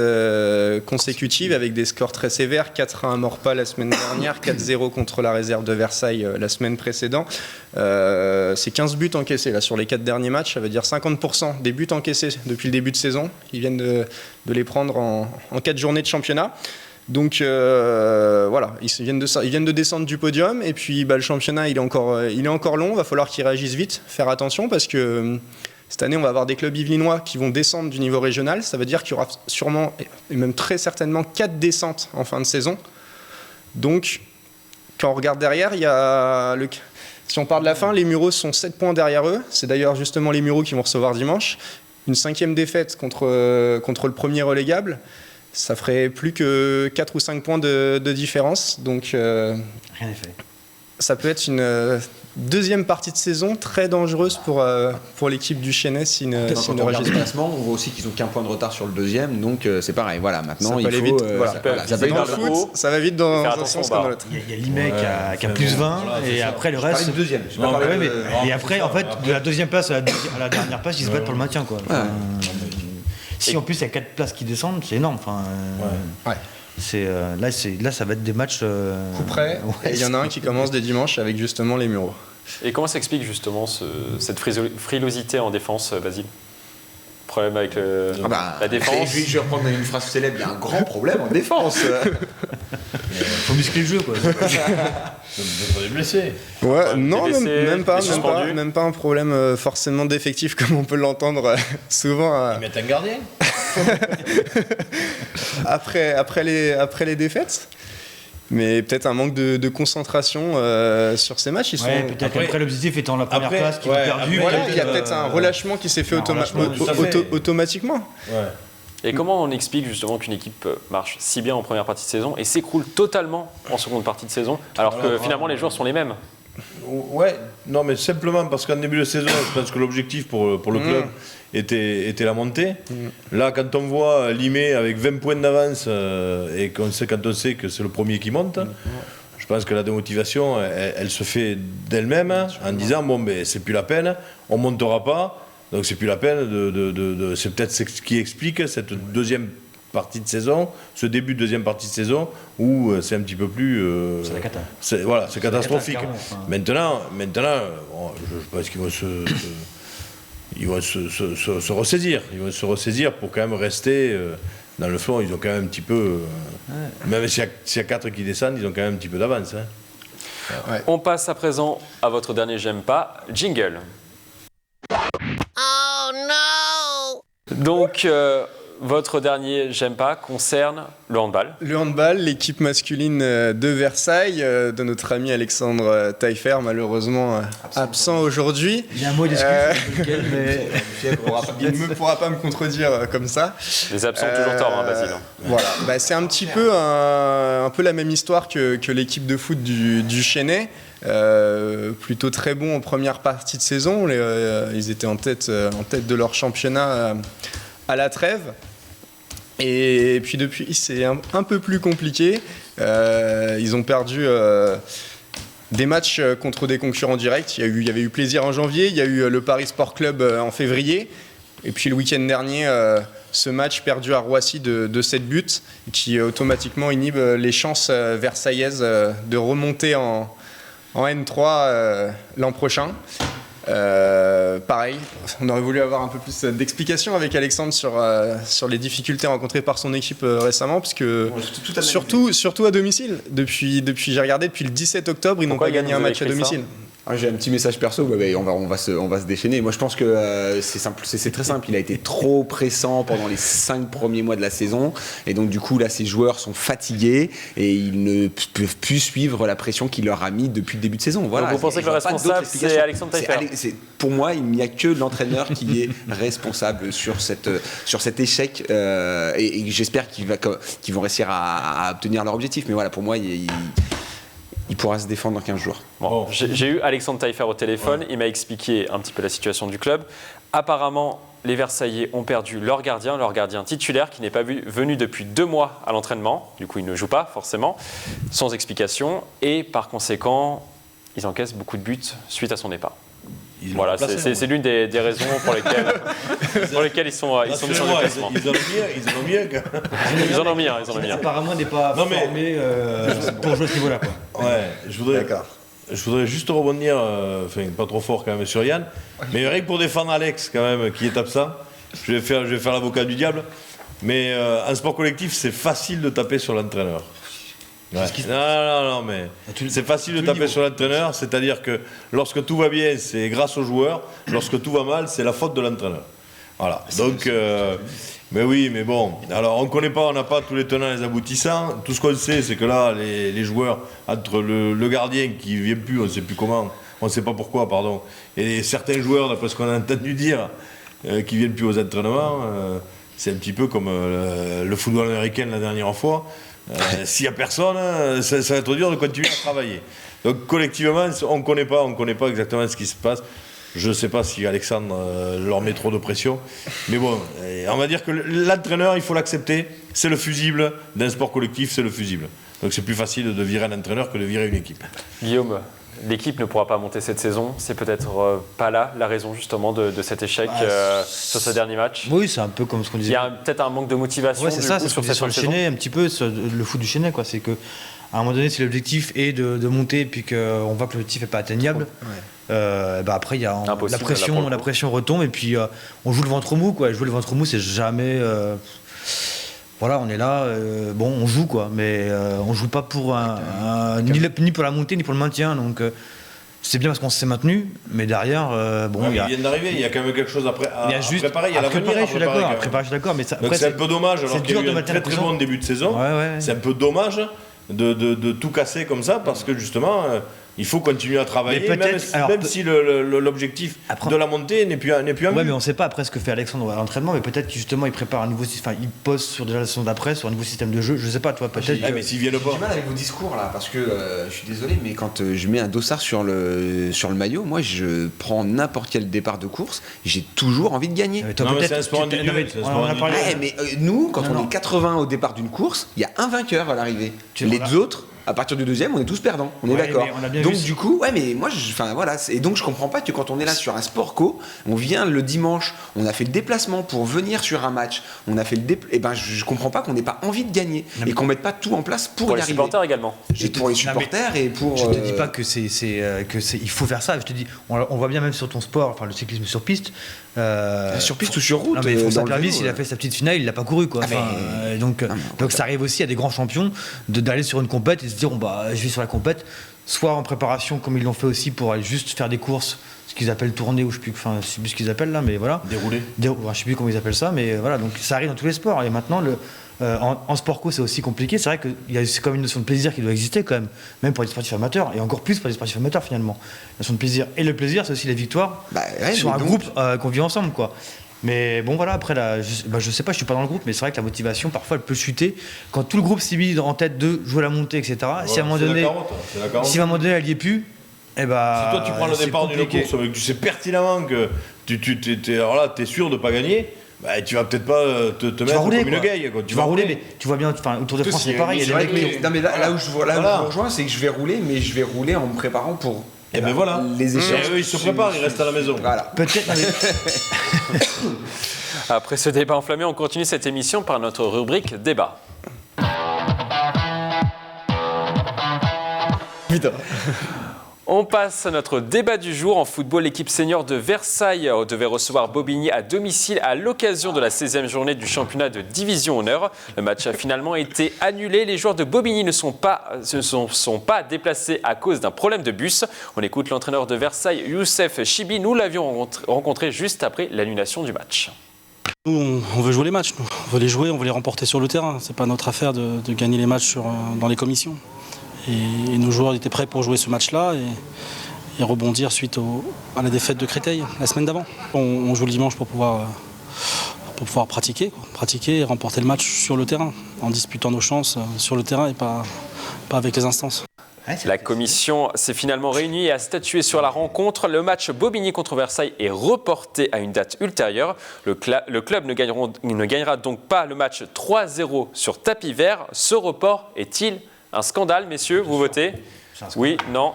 consécutives avec des scores très sévères. 4-1 à Maurepas la semaine dernière, 4-0 contre la réserve de Versailles la semaine précédente. C'est 15 buts encaissés là, sur les 4 derniers matchs. Ça veut dire 50% des buts encaissés depuis le début de saison. Ils viennent de les prendre en 4 journées de championnat. Donc voilà, ils viennent de descendre du podium et puis le championnat il est encore long, il va falloir qu'ils réagissent vite, faire attention parce que cette année on va avoir des clubs yvelinois qui vont descendre du niveau régional, ça veut dire qu'il y aura sûrement et même très certainement 4 descentes en fin de saison. Donc quand on regarde derrière, si on part de la fin, les Mureaux sont 7 points derrière eux, c'est d'ailleurs justement les Mureaux qui vont recevoir dimanche, une 5e défaite contre le premier relégable. Ça ferait plus que 4 ou 5 points de différence. Donc, rien n'est fait. Ça peut être une deuxième partie de saison très dangereuse pour l'équipe du Chennai si ne réagit pas. On voit aussi qu'ils n'ont qu'un point de retard sur le deuxième. Donc, c'est pareil. Voilà, maintenant, ça il faut... Vite, ça va vite dans un sens comme dans l'autre. Il y a Limay qui a plus 20 et après le reste... deuxième. Et après, en fait, de la deuxième place à la dernière place, ils se battent pour le maintien. Quoi. Si en plus il y a 4 places qui descendent, c'est énorme. Là, ça va être des matchs. Prêt. Et il y en a un qui commence dès dimanche avec justement les Mureaux. Et comment s'explique justement cette frilosité en défense, Basile ? Problème avec la défense. Je vais reprendre une phrase célèbre, il y a un grand problème en défense. Faut muscler le jeu, quoi. Vous des blessés. Ouais, non, même pas un problème forcément d'effectif comme on peut l'entendre souvent. Ils mettent un gardien. après les défaites. Mais peut-être un manque de concentration sur ces matchs. Après l'objectif étant la première place qui est perdue. Il y a peut-être un relâchement qui s'est fait automatiquement. Ouais. Et comment on explique justement qu'une équipe marche si bien en première partie de saison et s'écroule totalement en seconde partie de saison, alors que finalement les joueurs sont les mêmes ? Ouais, non mais simplement parce qu'en début de saison, je pense que l'objectif pour le club était la montée. Là, quand on voit Limay avec 20 points d'avance et quand on sait que c'est le premier qui monte, je pense que la démotivation, elle se fait d'elle-même en disant bon, ben, c'est plus la peine, on ne montera pas, donc c'est plus la peine c'est peut-être ce qui explique cette deuxième partie de saison, ce début de deuxième partie de saison où c'est un petit peu plus... c'est la cata. C'est catastrophique. Maintenant, je pense qu'ils vont se ressaisir. Ils vont se ressaisir pour quand même rester dans le fond. Ils ont quand même un petit peu... Même s'il y a 4 qui descendent, ils ont quand même un petit peu d'avance. Ouais. On passe à présent à votre dernier J'aime pas, jingle. Oh no! Donc... votre dernier J'aime pas concerne le handball. Le handball, l'équipe masculine de Versailles, de notre ami Alexandre Taillefer, malheureusement absent aujourd'hui. Il y a un mot d'excuse, mais il ne pourra pas me contredire comme ça. Les absents ont toujours tort, Basile. Voilà, c'est un petit peu un peu la même histoire que l'équipe de foot du Chennai. Plutôt très bon en première partie de saison. Ils étaient en tête de leur championnat à la trêve. Et puis depuis, c'est un peu plus compliqué. Ils ont perdu des matchs contre des concurrents directs. Il y avait eu Plaisir en janvier, il y a eu le Paris Sport Club en février. Et puis le week-end dernier, ce match perdu à Roissy de 7 buts, qui automatiquement inhibe les chances versaillaises de remonter en N3 l'an prochain. Pareil, on aurait voulu avoir un peu plus d'explications avec Alexandre sur les difficultés rencontrées par son équipe récemment, parce que surtout à domicile. J'ai regardé depuis le 17 octobre, ils n'ont pas gagné un match à domicile. J'ai un petit message perso, on va se déchaîner. Moi je pense que c'est très simple, il a été trop pressant pendant les 5 premiers mois de la saison et donc du coup là ces joueurs sont fatigués et ils ne peuvent plus suivre la pression qu'il leur a mis depuis le début de saison. Voilà, donc vous pensez que le responsable c'est Alexandre Taillefer? Pour moi il n'y a que l'entraîneur qui est responsable sur cet échec et j'espère qu'ils vont réussir à obtenir leur objectif, mais voilà pour moi il pourra se défendre dans 15 jours. Bon, j'ai eu Alexandre Taillefer au téléphone, il m'a expliqué un petit peu la situation du club. Apparemment, les Versaillais ont perdu leur gardien titulaire qui n'est pas venu depuis 2 mois à l'entraînement. Du coup, il ne joue pas forcément, sans explication. Et par conséquent, ils encaissent beaucoup de buts suite à son départ. Voilà, c'est l'une des raisons pour lesquelles ils sont mis en déplacement. Ils en ont mis. Apparemment, il n'est pas formé pour jouer à ce niveau-là. Ouais, je voudrais juste rebondir, pas trop fort quand même sur Yann, mais rien que pour défendre Alex quand même, qui est absent, je vais faire l'avocat du diable, mais en sport collectif, c'est facile de taper sur l'entraîneur. Ouais. Non, mais c'est facile de taper sur l'entraîneur, c'est-à-dire que lorsque tout va bien, c'est grâce aux joueurs, lorsque tout va mal, c'est la faute de l'entraîneur. Voilà, donc... mais oui, mais bon, alors on n'a pas tous les tenants et les aboutissants. Tout ce qu'on sait, c'est que là, les joueurs, entre le gardien qui ne vient plus, on ne sait plus comment, on ne sait pas pourquoi, pardon, et certains joueurs, d'après ce qu'on a entendu dire, qui ne viennent plus aux entraînements, c'est un petit peu comme le football américain la dernière fois. S'il n'y a personne, ça va être dur de continuer à travailler. Donc collectivement, on ne connaît pas exactement ce qui se passe. Je ne sais pas si Alexandre leur met trop de pression. Mais bon, on va dire que l'entraîneur, il faut l'accepter. C'est le fusible d'un sport collectif, c'est le fusible. Donc c'est plus facile de virer un entraîneur que de virer une équipe. Guillaume, l'équipe ne pourra pas monter cette saison. C'est peut-être pas là la raison justement de cet échec sur ce dernier match. Oui, c'est un peu comme ce qu'on disait. Il y a peut-être un manque de motivation c'est ça, c'est sur le Chennai, un petit peu sur le foot du Chennai, quoi. C'est que à un moment donné, si l'objectif est de monter, puis qu'on voit que l'objectif n'est pas atteignable, après il y a la pression retombe et puis on joue le ventre mou, quoi. Jouer le ventre mou, c'est jamais. Voilà, on est là, on joue, quoi, mais on joue pas pour ni pour la montée ni pour le maintien, donc. C'est bien parce qu'on s'est maintenu, mais derrière, ils viennent d'arriver, il y a quand même quelque chose à préparer, il y a l'avenir à préparer. Je suis d'accord, mais donc c'est un peu dommage, alors qu'il y a eu un très très bon début de saison, c'est un peu dommage de tout casser comme ça, parce que justement, il faut continuer à travailler, même si l'objectif de la montée n'est plus en vue. Ouais, mais on ne sait pas après ce que fait Alexandre à l'entraînement, mais peut-être qu'il justement il prépare un nouveau système, il pose sur déjà la saison d'après sur un nouveau système de jeu. Je ne sais pas, toi peut-être. Mais s'ils viennent pas. J'ai du mal avec vos discours là, parce que je suis désolé, mais quand je mets un dossard sur le maillot, moi je prends n'importe quel départ de course, j'ai toujours envie de gagner. Non, mais c'est un sport individuel. Mais nous, quand on est 80 au départ d'une course, il y a un vainqueur à l'arrivée. Les autres. À partir du deuxième, on est tous perdants, on est d'accord. Donc du coup, mais moi, et donc je comprends pas que quand on est là sur un sport co, on vient le dimanche, on a fait le déplacement pour venir sur un match, on a fait je comprends pas qu'on n'ait pas envie de gagner et qu'on mette pas tout en place pour y arriver. Pour les supporters également. Pour les supporters et pour. Je te dis pas que il faut faire ça. Je te dis, on voit bien même sur ton sport, le cyclisme sur piste. Sur piste ou sur route. Non, mais François Pervis, il a fait sa petite finale, il l'a pas couru, quoi. Donc ça arrive aussi à des grands champions d'aller sur une compète et se dire je vais sur la compète, soit en préparation comme ils l'ont fait aussi pour aller juste faire des courses, ce qu'ils appellent tourner, ou je sais plus ce qu'ils appellent là, mais voilà. Dérouler. Je sais plus comment ils appellent ça, mais voilà, donc ça arrive dans tous les sports. Et maintenant en sport co c'est aussi compliqué. C'est vrai que c'est comme une notion de plaisir qui doit exister quand même pour les sportifs amateurs, et encore plus pour les sportifs amateurs finalement. La notion de plaisir. Et le plaisir, c'est aussi les victoires sur un groupe qu'on vit ensemble, quoi. Mais bon, voilà, après, je sais pas, je suis pas dans le groupe, mais c'est vrai que la motivation, parfois, elle peut chuter. Quand tout le groupe s'est mis en tête de jouer la montée, etc., si à un moment donné, elle y est plus, si toi tu prends le départ d'une course, tu sais pertinemment que t'es sûr de pas gagner, tu vas peut-être pas te mettre rouler, comme une gueule. Tu vas rouler, mais tu vois bien, au Tour de France, c'est pareil. Là où je vous rejoins, c'est que je vais rouler, mais je vais rouler en me préparant pour. Et ben voilà, les échéances. Ils se préparent, ils restent à la maison. Voilà. Peut-être. Après ce débat enflammé, on continue cette émission par notre rubrique débat. On passe à notre débat du jour. En football, l'équipe senior de Versailles devait recevoir Bobigny à domicile à l'occasion de la 16e journée du championnat de Division Honneur. Le match a finalement été annulé. Les joueurs de Bobigny ne sont pas déplacés à cause d'un problème de bus. On écoute l'entraîneur de Versailles, Youssef Chibi. Nous l'avions rencontré juste après l'annulation du match. Nous, on veut jouer les matchs. On veut les jouer, on veut les remporter sur le terrain. Ce n'est pas notre affaire de gagner les matchs dans les commissions. Et nos joueurs étaient prêts pour jouer ce match-là et rebondir suite à la défaite de Créteil la semaine d'avant. On joue le dimanche pour pouvoir pratiquer et remporter le match sur le terrain, en disputant nos chances sur le terrain et pas avec les instances. La commission s'est finalement réunie et a statué sur la rencontre. Le match Bobigny contre Versailles est reporté à une date ultérieure. Le club ne gagnera donc pas le match 3-0 sur tapis vert. Ce report est-il un scandale, messieurs? Vous votez? Oui, non?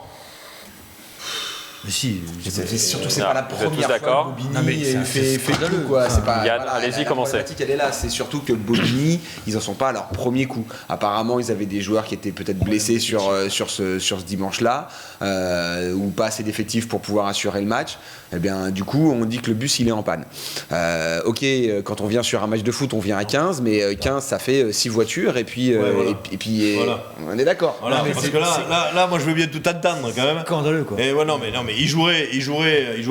Mais si, surtout c'est pas la première d'accord. fois que Bobigny fait tout, quoi. C'est pas, Yann, allez-y, commencez. La problématique, elle est là. C'est surtout que Bobigny, ils en sont pas à leur premier coup. Apparemment, ils avaient des joueurs qui étaient peut-être blessés sur ce dimanche-là, ou pas assez d'effectifs pour pouvoir assurer le match. Eh bien, du coup, on dit que le bus, il est en panne. Ok, quand on vient sur un match de foot, on vient à 15, mais 15, ça fait 6 voitures, et puis, Voilà. on est d'accord. Voilà, parce que là, moi, je veux bien tout attendre quand même. Scandaleux, quoi. Et ouais, non, mais il jouerait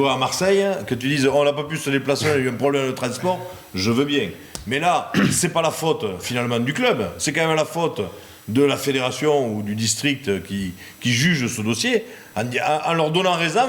à Marseille, que tu dises on n'a pas pu se déplacer, il y a eu un problème de transport, je veux bien. Mais là, c'est pas la faute finalement du club, c'est quand même la faute de la fédération ou du district qui juge ce dossier, en leur donnant raison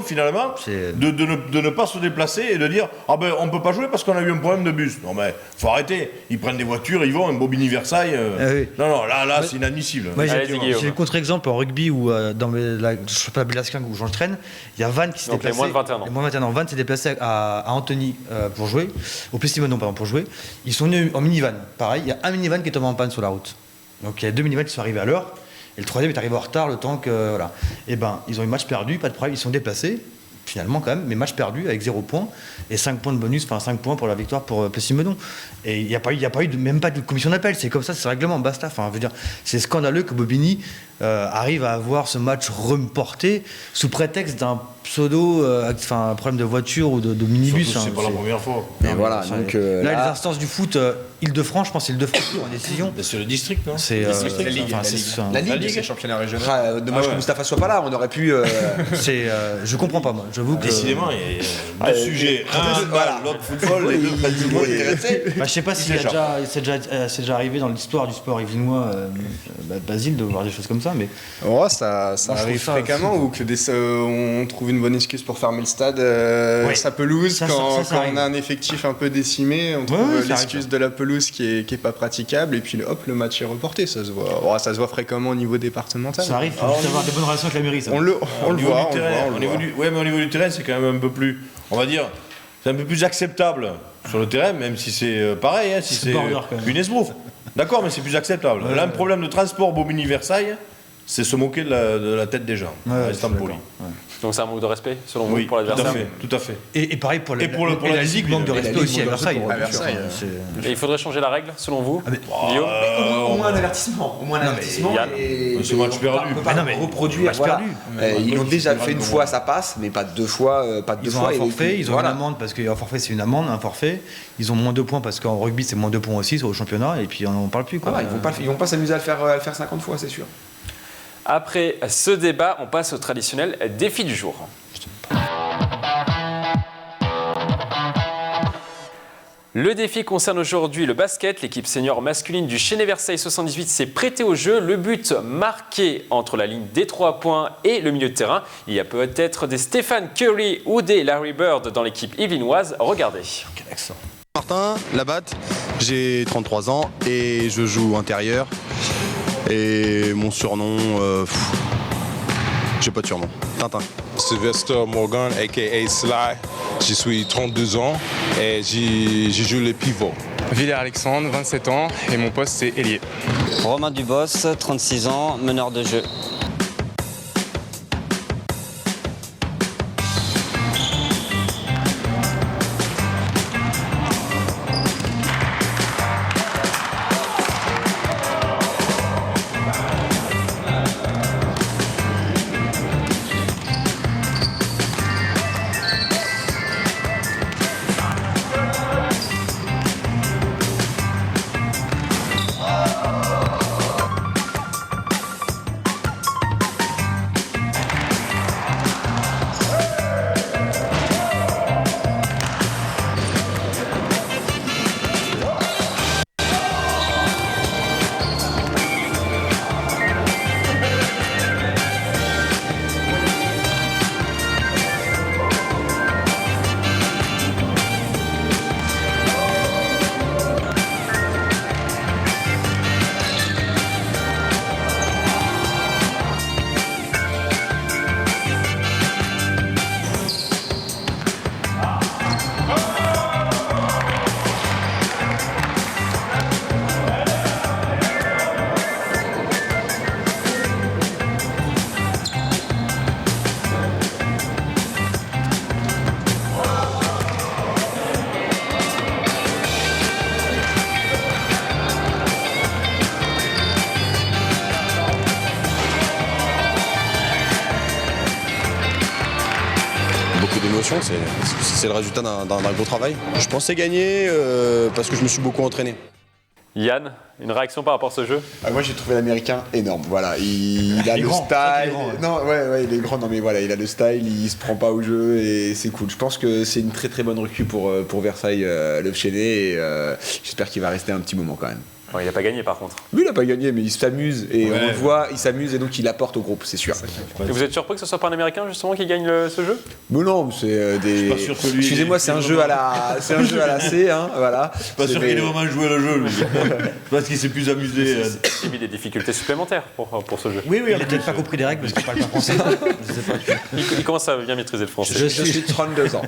finalement de ne pas se déplacer et de dire ah ben on peut pas jouer parce qu'on a eu un problème de bus. Non mais faut arrêter, ils prennent des voitures, ils vont un Bobigny-Versailles. Oui. Non, là c'est inadmissible. Moi, j'ai le contre-exemple en rugby ou dans le championnat Belasquin où j'entraîne, il y a Vannes qui s'est déplacé. Les moins de 21 ans. Les moins de 21 ans. Vannes s'est déplacé à Antony pour jouer, au Plessis-Meudon pardon pour jouer. Ils sont venus en minivan. Pareil, il y a un minivan qui est tombé en panne sur la route. Donc il y a 2 minivans qui sont arrivés à l'heure, et le troisième est arrivé en retard le temps que. Voilà. Et ben, ils ont eu match perdu, pas de problème, ils sont déplacés, finalement quand même, mais match perdu avec 0 points, et 5 points de bonus, enfin 5 points pour la victoire pour Plessis-Meudon. Et il n'y a pas eu même pas de commission d'appel, c'est comme ça, c'est le règlement, basta. Enfin, je veux dire, c'est scandaleux que Bobigny arrive à avoir ce match reporté sous prétexte d'un pseudo, un problème de voiture ou de minibus. Surtout, c'est pas la première fois. Mais voilà, donc là, les instances du foot Île-de-France, je pense que c'est Île-de-France qui prend une décision. C'est le district, non? C'est La Ligue, c'est le championnat régional. Dommage que Moustapha soit pas là, on aurait pu. Je comprends pas, moi. J'avoue que. Décidément, il y a deux sujets. Un, l'autre football, les deux pratiquement intéressés. Je sais pas si c'est déjà arrivé dans l'histoire du sport yvelinois, Basile, de voir des choses comme ça, mais. Oh, ça arrive fréquemment, ou que on trouve une bonne excuse pour fermer le stade, sa pelouse, quand on a un effectif un peu décimé, on trouve l'excuse de la pelouse qui est pas praticable, et puis hop, le match est reporté. Ça se voit fréquemment au niveau départemental. Ça arrive, il faut juste avoir des bonnes relations avec la mairie. Ça. On le voit. Oui, mais au niveau du terrain, c'est quand même un peu plus, on va dire, c'est un peu plus acceptable sur le terrain, même si c'est pareil, si c'est une esbrouffe. D'accord, mais c'est plus acceptable. Là, un problème de transport Bobigny-Versailles, c'est se moquer de la tête des gens. C'est impoli. Donc c'est un manque de respect, selon vous, pour l'adversaire? Tout à fait. Et pareil pour la Ligue, manque de respect aussi à Versailles. Et il faudrait changer la règle, selon vous? Guillaume? Au moins un avertissement. Ce match perdu. On peut pas reproduire. Voilà. Ils l'ont déjà fait une fois, ça passe, mais pas deux fois. Ils ont un forfait, ils ont une amende parce qu'un forfait c'est une amende, un forfait. Ils ont moins 2 points parce qu'en rugby c'est moins 2 points aussi au championnat, et puis on n'en parle plus. Ils vont pas s'amuser à le faire 50 fois, c'est sûr. Après ce débat, on passe au traditionnel défi du jour. Le défi concerne aujourd'hui le basket. L'équipe senior masculine du Chénet Versailles 78 s'est prêtée au jeu. Le but marqué entre la ligne des 3 points et le milieu de terrain. Il y a peut-être des Stephen Curry ou des Larry Bird dans l'équipe yvelinoise. Regardez. Quel accent. Martin Labatte, j'ai 33 ans et je joue intérieur. Et mon surnom, j'ai pas de surnom. Tintin. Sylvester Morgan, a.k.a. Sly. Je suis 32 ans et je joue le pivot. Villers Alexandre, 27 ans et mon poste c'est ailier. Romain Dubos, 36 ans, meneur de jeu. émotions, c'est le résultat d'un gros travail. Je pensais gagner parce que je me suis beaucoup entraîné. Yann, une réaction par rapport à ce jeu? Moi j'ai trouvé l'américain énorme, voilà, il a le style, il est grand, non mais voilà, il a le style, il se prend pas au jeu et c'est cool. Je pense que c'est une très très bonne recrue pour Versailles, le Chénet, et j'espère qu'il va rester un petit moment quand même. Bon, il n'a pas gagné par contre. Lui il n'a pas gagné, mais il s'amuse et on le voit, il s'amuse et donc il apporte au groupe, c'est sûr. Et vous êtes surpris que ce soit pas un américain justement qui gagne ce jeu? Mais non, c'est des. Je suis pas sûr que lui. Excusez-moi, c'est un jeu à la C, hein, voilà. Je suis pas sûr qu'il ait vraiment joué le jeu, lui. Parce qu'il s'est plus amusé. Il a mis des difficultés supplémentaires pour ce jeu. Oui, il n'a peut-être pas compris les règles parce qu'il parle pas français. Je sais pas. Il commence à bien maîtriser le français. Je suis 32 ans.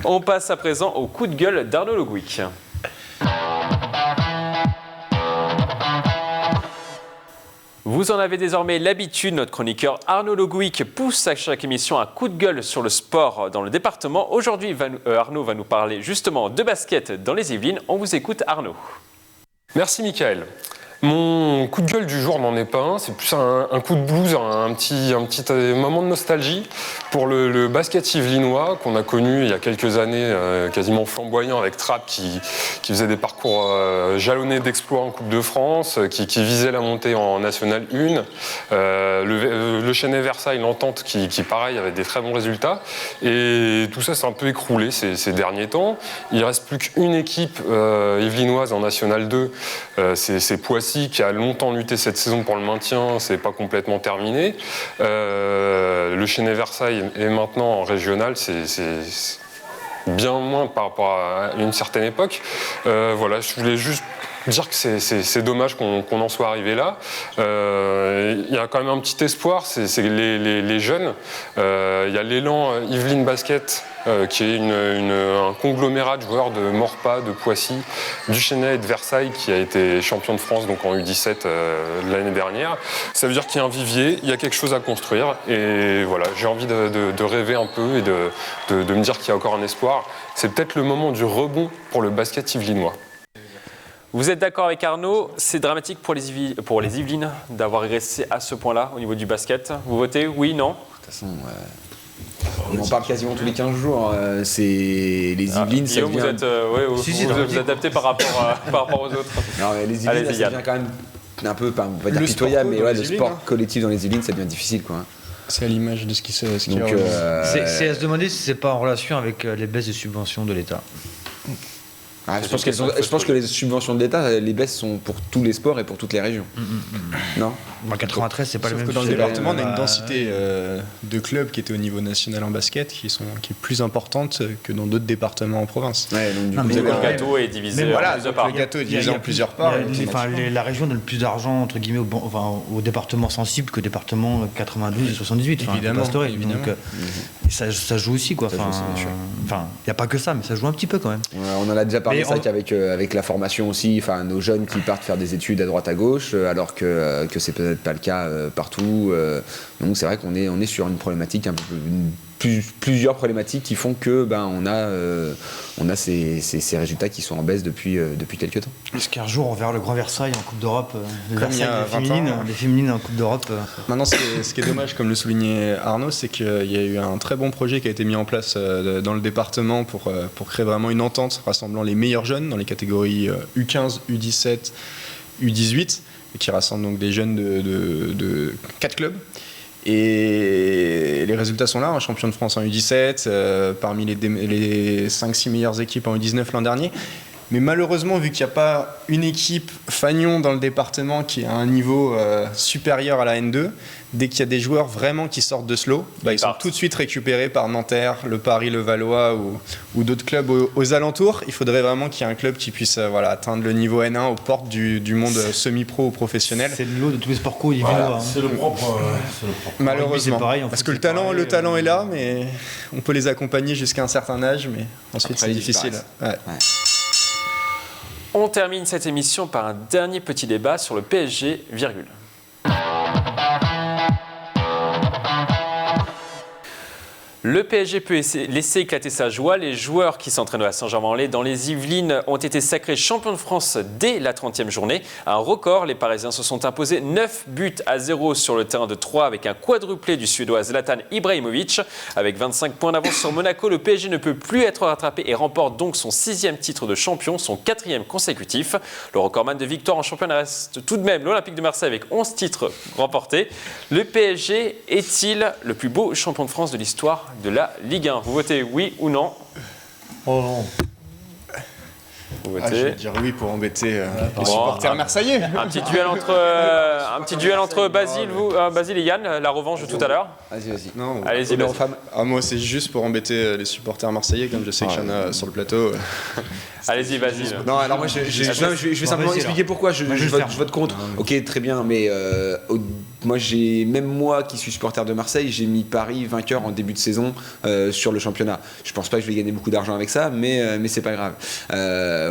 On passe à présent au coup de gueule d'Arnaud Le Gouic. Vous en avez désormais l'habitude, notre chroniqueur Arnaud Le Gouic pousse à chaque émission un coup de gueule sur le sport dans le département. Aujourd'hui, Arnaud va nous parler justement de basket dans les Yvelines. On vous écoute, Arnaud. Merci Mickaël. Mon coup de gueule du jour n'en est pas un, c'est plus un coup de blues, un petit moment de nostalgie pour le basket yvelinois qu'on a connu il y a quelques années, quasiment flamboyant avec Trapp qui faisait des parcours jalonnés d'exploits en Coupe de France, qui visait la montée en National 1, le Chénet Versailles, l'Entente qui pareil avait des très bons résultats, et tout ça s'est un peu écroulé ces derniers temps. Il ne reste plus qu'une équipe yvelinoise en National 2, c'est Poissy, qui a longtemps lutté cette saison pour le maintien, c'est pas complètement terminé. Le Chénet Versailles est maintenant en régional, c'est bien moins par rapport à une certaine époque. Voilà, je voulais juste dire que c'est dommage qu'on en soit arrivé là. Il y a quand même un petit espoir, c'est les jeunes. Il y a l'élan Yvelines Basket, qui est un conglomérat de joueurs de Morpa, de Poissy, du Chénet et de Versailles, qui a été champion de France donc en U17 l'année dernière. Ça veut dire qu'il y a un vivier, il y a quelque chose à construire, et voilà, j'ai envie de rêver un peu et de me dire qu'il y a encore un espoir. C'est peut-être le moment du rebond pour le basket yvelinois. Vous êtes d'accord avec Arnaud, c'est dramatique pour les Yvelines d'avoir régressé à ce point-là au niveau du basket. Vous votez oui, non? De toute façon, on en parle quasiment tous les 15 jours. C'est les Yvelines, ça devient... Vous êtes, vous adaptez par rapport aux autres. Non, mais les Yvelines, ça devient quand même un peu, on va dire pitoyable, mais le sport collectif dans les Yvelines, ça devient difficile, quoi. C'est à l'image de ce qui se Donc, c'est à se demander si c'est pas en relation avec les baisses de subventions de l'État. Je pense que les subventions de l'État, les baisses sont pour tous les sports et pour toutes les régions. Non. En 93, c'est pas le même. Dans le département, on a une densité de clubs qui étaient au niveau national en basket qui est plus importante que dans d'autres départements en province. Ouais, donc, le gâteau est divisé en plusieurs parts. Le gâteau est divisé en plusieurs parts. La région donne plus d'argent entre guillemets aux départements sensibles qu'aux départements 92 et 78. Évidemment. Donc ça joue aussi, quoi. Il n'y a pas que ça, mais ça joue un petit peu quand même. On en a déjà parlé avec la formation aussi, nos jeunes qui partent faire des études à droite à gauche, alors que c'est peut-être pas le cas partout. Donc c'est vrai qu'on est sur une problématique plusieurs problématiques qui font que on a ces résultats qui sont en baisse depuis quelques temps. Est-ce qu'un jour on verra le Grand Versailles en Coupe d'Europe, les féminines en Coupe d'Europe Maintenant, ce qui est dommage, comme le soulignait Arnaud, c'est qu'il y a eu un très bon projet qui a été mis en place dans le département pour créer vraiment une entente rassemblant les meilleurs jeunes dans les catégories U15, U17, U18, et qui rassemble donc des jeunes de 4 clubs. Et les résultats sont là, un champion de France en U17, parmi les 5-6 meilleures équipes en U19 l'an dernier. Mais malheureusement, vu qu'il n'y a pas une équipe fanion dans le département qui a un niveau supérieur à la N2, dès qu'il y a des joueurs vraiment qui sortent de ce lot, ils sont tout de suite récupérés par Nanterre, le Paris, le Valois ou d'autres clubs aux alentours. Il faudrait vraiment qu'il y ait un club qui puisse atteindre le niveau N1 aux portes du monde semi-pro ou professionnel. C'est le lot de tous les sports co, c'est le propre. Malheureusement. Pareil, parce que le talent est là, mais on peut les accompagner jusqu'à un certain âge, mais ensuite c'est difficile. Ouais. On termine cette émission par un dernier petit débat sur le PSG, virgule. Le PSG peut laisser éclater sa joie. Les joueurs qui s'entraînent à Saint-Germain-en-Laye dans les Yvelines ont été sacrés champions de France dès la 30e journée. Un record, les Parisiens se sont imposés 9-0 sur le terrain de Troyes avec un quadruplé du Suédois Zlatan Ibrahimovic. Avec 25 points d'avance sur Monaco, le PSG ne peut plus être rattrapé et remporte donc son 6e titre de champion, son 4e consécutif. Le recordman de victoire en championnat reste tout de même l'Olympique de Marseille avec 11 titres remportés. Le PSG est-il le plus beau champion de France de l'histoire de la Ligue 1? Vous votez oui ou non? Oh non. Vous votez. Je vais dire oui pour embêter les supporters marseillais. Un petit duel entre Basile et Yann, la revanche de tout à l'heure. Vas-y. Non, allez-y, honneur aux femmes. Moi, c'est juste pour embêter les supporters marseillais, comme je sais qu'il y en a sur le plateau. Allez-y, Basile. Non, alors moi, je vais simplement expliquer pourquoi je vote contre. Ok, très bien, mais même moi qui suis supporter de Marseille, j'ai mis Paris vainqueur en début de saison sur le championnat. Je pense pas que je vais gagner beaucoup d'argent avec ça, mais c'est pas grave.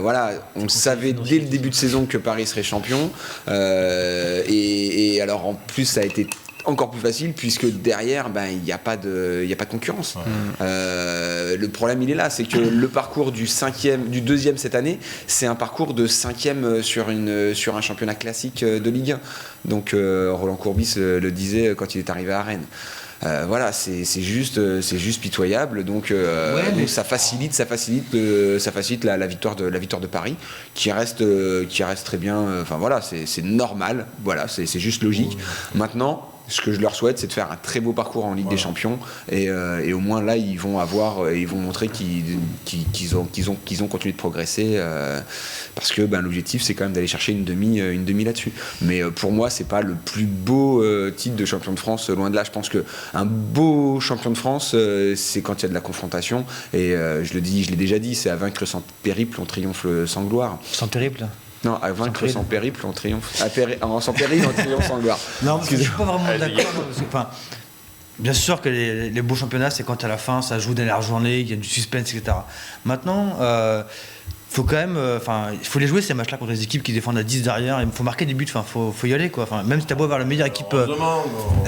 Voilà, on savait dès le début de saison que Paris serait champion, et alors en plus ça a été encore plus facile puisque derrière il n'y a pas de concurrence. Le problème il est là, c'est que le parcours du deuxième cette année, c'est un parcours de 5e sur un championnat classique de Ligue 1. Donc Roland Courbis le disait quand il est arrivé à Rennes. Voilà, c'est juste pitoyable. Donc, donc ça facilite la victoire de Paris, qui reste très bien. Enfin voilà, c'est normal. Voilà, c'est juste logique. Maintenant, ce que je leur souhaite, c'est de faire un très beau parcours en Ligue des Champions, et au moins là, ils vont montrer qu'ils ont continué de progresser, parce que l'objectif, c'est quand même d'aller chercher une demi là-dessus. Mais pour moi, c'est pas le plus beau titre de champion de France, loin de là. Je pense que un beau champion de France, c'est quand il y a de la confrontation, et je l'ai déjà dit, c'est à vaincre sans périple, on triomphe sans gloire. Sans périple. Non, à vaincre sans périple, on triomphe. Sans péril, on triomphe sans gloire. Non, parce que je suis pas vraiment d'accord. Bien sûr que les beaux championnats, c'est quand à la fin, ça joue dans la journée, il y a du suspense, etc. Maintenant, faut quand même, il faut les jouer ces matchs-là contre les équipes qui défendent à 10 derrière. Il faut marquer des buts. Faut y aller, quoi. Même si t'as beau avoir la meilleure équipe.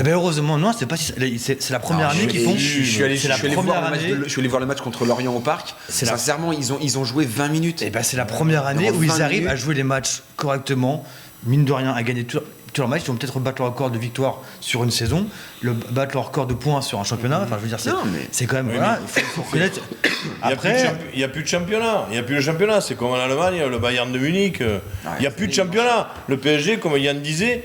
Heureusement, non, c'est pas si. C'est la première année qu'ils font. Je suis allé voir le match contre Lorient au Parc. Sincèrement, ils ont joué 20 minutes. Et c'est la première année où ils arrivent à jouer les matchs correctement, mine de rien, à gagner tous leurs matchs. Ils vont peut-être battre leur record de victoire sur une saison, battre leur record de points sur un championnat. Enfin, je veux dire, c'est quand même. Oui, voilà, il faut reconnaître. Après, il n'y a plus de championnat. Il n'y a plus de championnat. C'est comme en Allemagne, le Bayern de Munich. Il n'y a plus de championnat. Le PSG, comme Yann disait,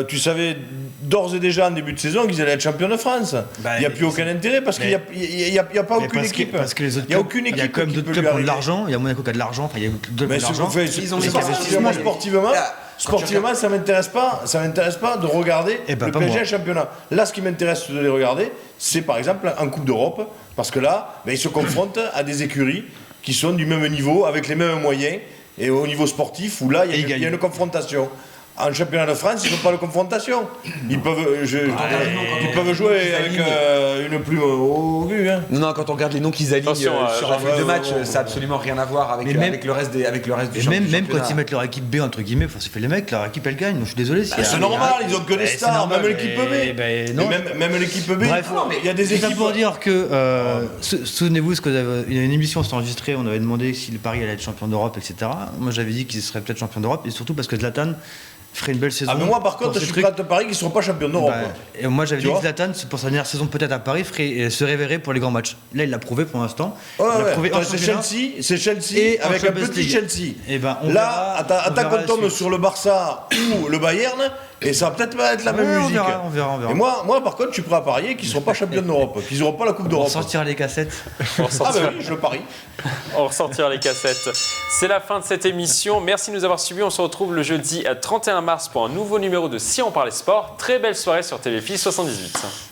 tu savais d'ores et déjà en début de saison qu'ils allaient être champions de France. Il n'y a plus aucun intérêt parce qu'il n'y a pas aucune équipe. Parce que les autres clubs, il y a quand même d'autres clubs qui ont de l'argent. Il y a Monaco qui a de l'argent. Il y a d'autres qui ont de l'argent. Sportivement, ça m'intéresse pas de regarder le PSG en championnat. Là, ce qui m'intéresse de les regarder, c'est par exemple en Coupe d'Europe, parce que là, ils se confrontent à des écuries qui sont du même niveau, avec les mêmes moyens, et au niveau sportif, où là, il y a une confrontation. En championnat de France, ils n'ont pas de confrontation. Ils peuvent jouer avec une plume au cul. Hein. Non, quand on regarde les noms qu'ils alignent sur un feuille de match, ça n'a absolument rien à voir avec le reste du championnat. Même quand ils mettent leur équipe B, entre guillemets, ça fait les mecs, leur équipe elle gagne. Je suis désolé. C'est normal, ils ont que des stars, même l'équipe B. Même l'équipe B, il y a des équipes. Pour dire que, souvenez-vous, une émission s'est enregistrée, on avait demandé si le Paris allait être champion d'Europe, etc. Moi j'avais dit qu'ils seraient peut-être champions d'Europe, et surtout parce que Zlatan ferait une belle saison. Mais moi par contre je suis prêt à te parier qu'ils ne seront pas champions d'Europe. Et moi j'avais dit que Zlatan pour sa dernière saison peut-être à Paris se révérait pour les grands matchs. Là il l'a prouvé pour l'instant. C'est Chelsea avec un petit Chelsea. Là attaque qu'on tombe sur le Barça ou le Bayern et ça va peut-être pas être la même musique. On verra. Et moi par contre je suis prêt à parier qu'ils ne seront pas champions d'Europe, qu'ils n'auront pas la Coupe d'Europe. On sortira les cassettes. Oui, je le parie. On ressortira les cassettes. C'est la fin de cette émission. Merci de nous avoir suivis. On se retrouve le jeudi 31 mars pour un nouveau numéro de Si on parlait sport. Très belle soirée sur TVFI 78.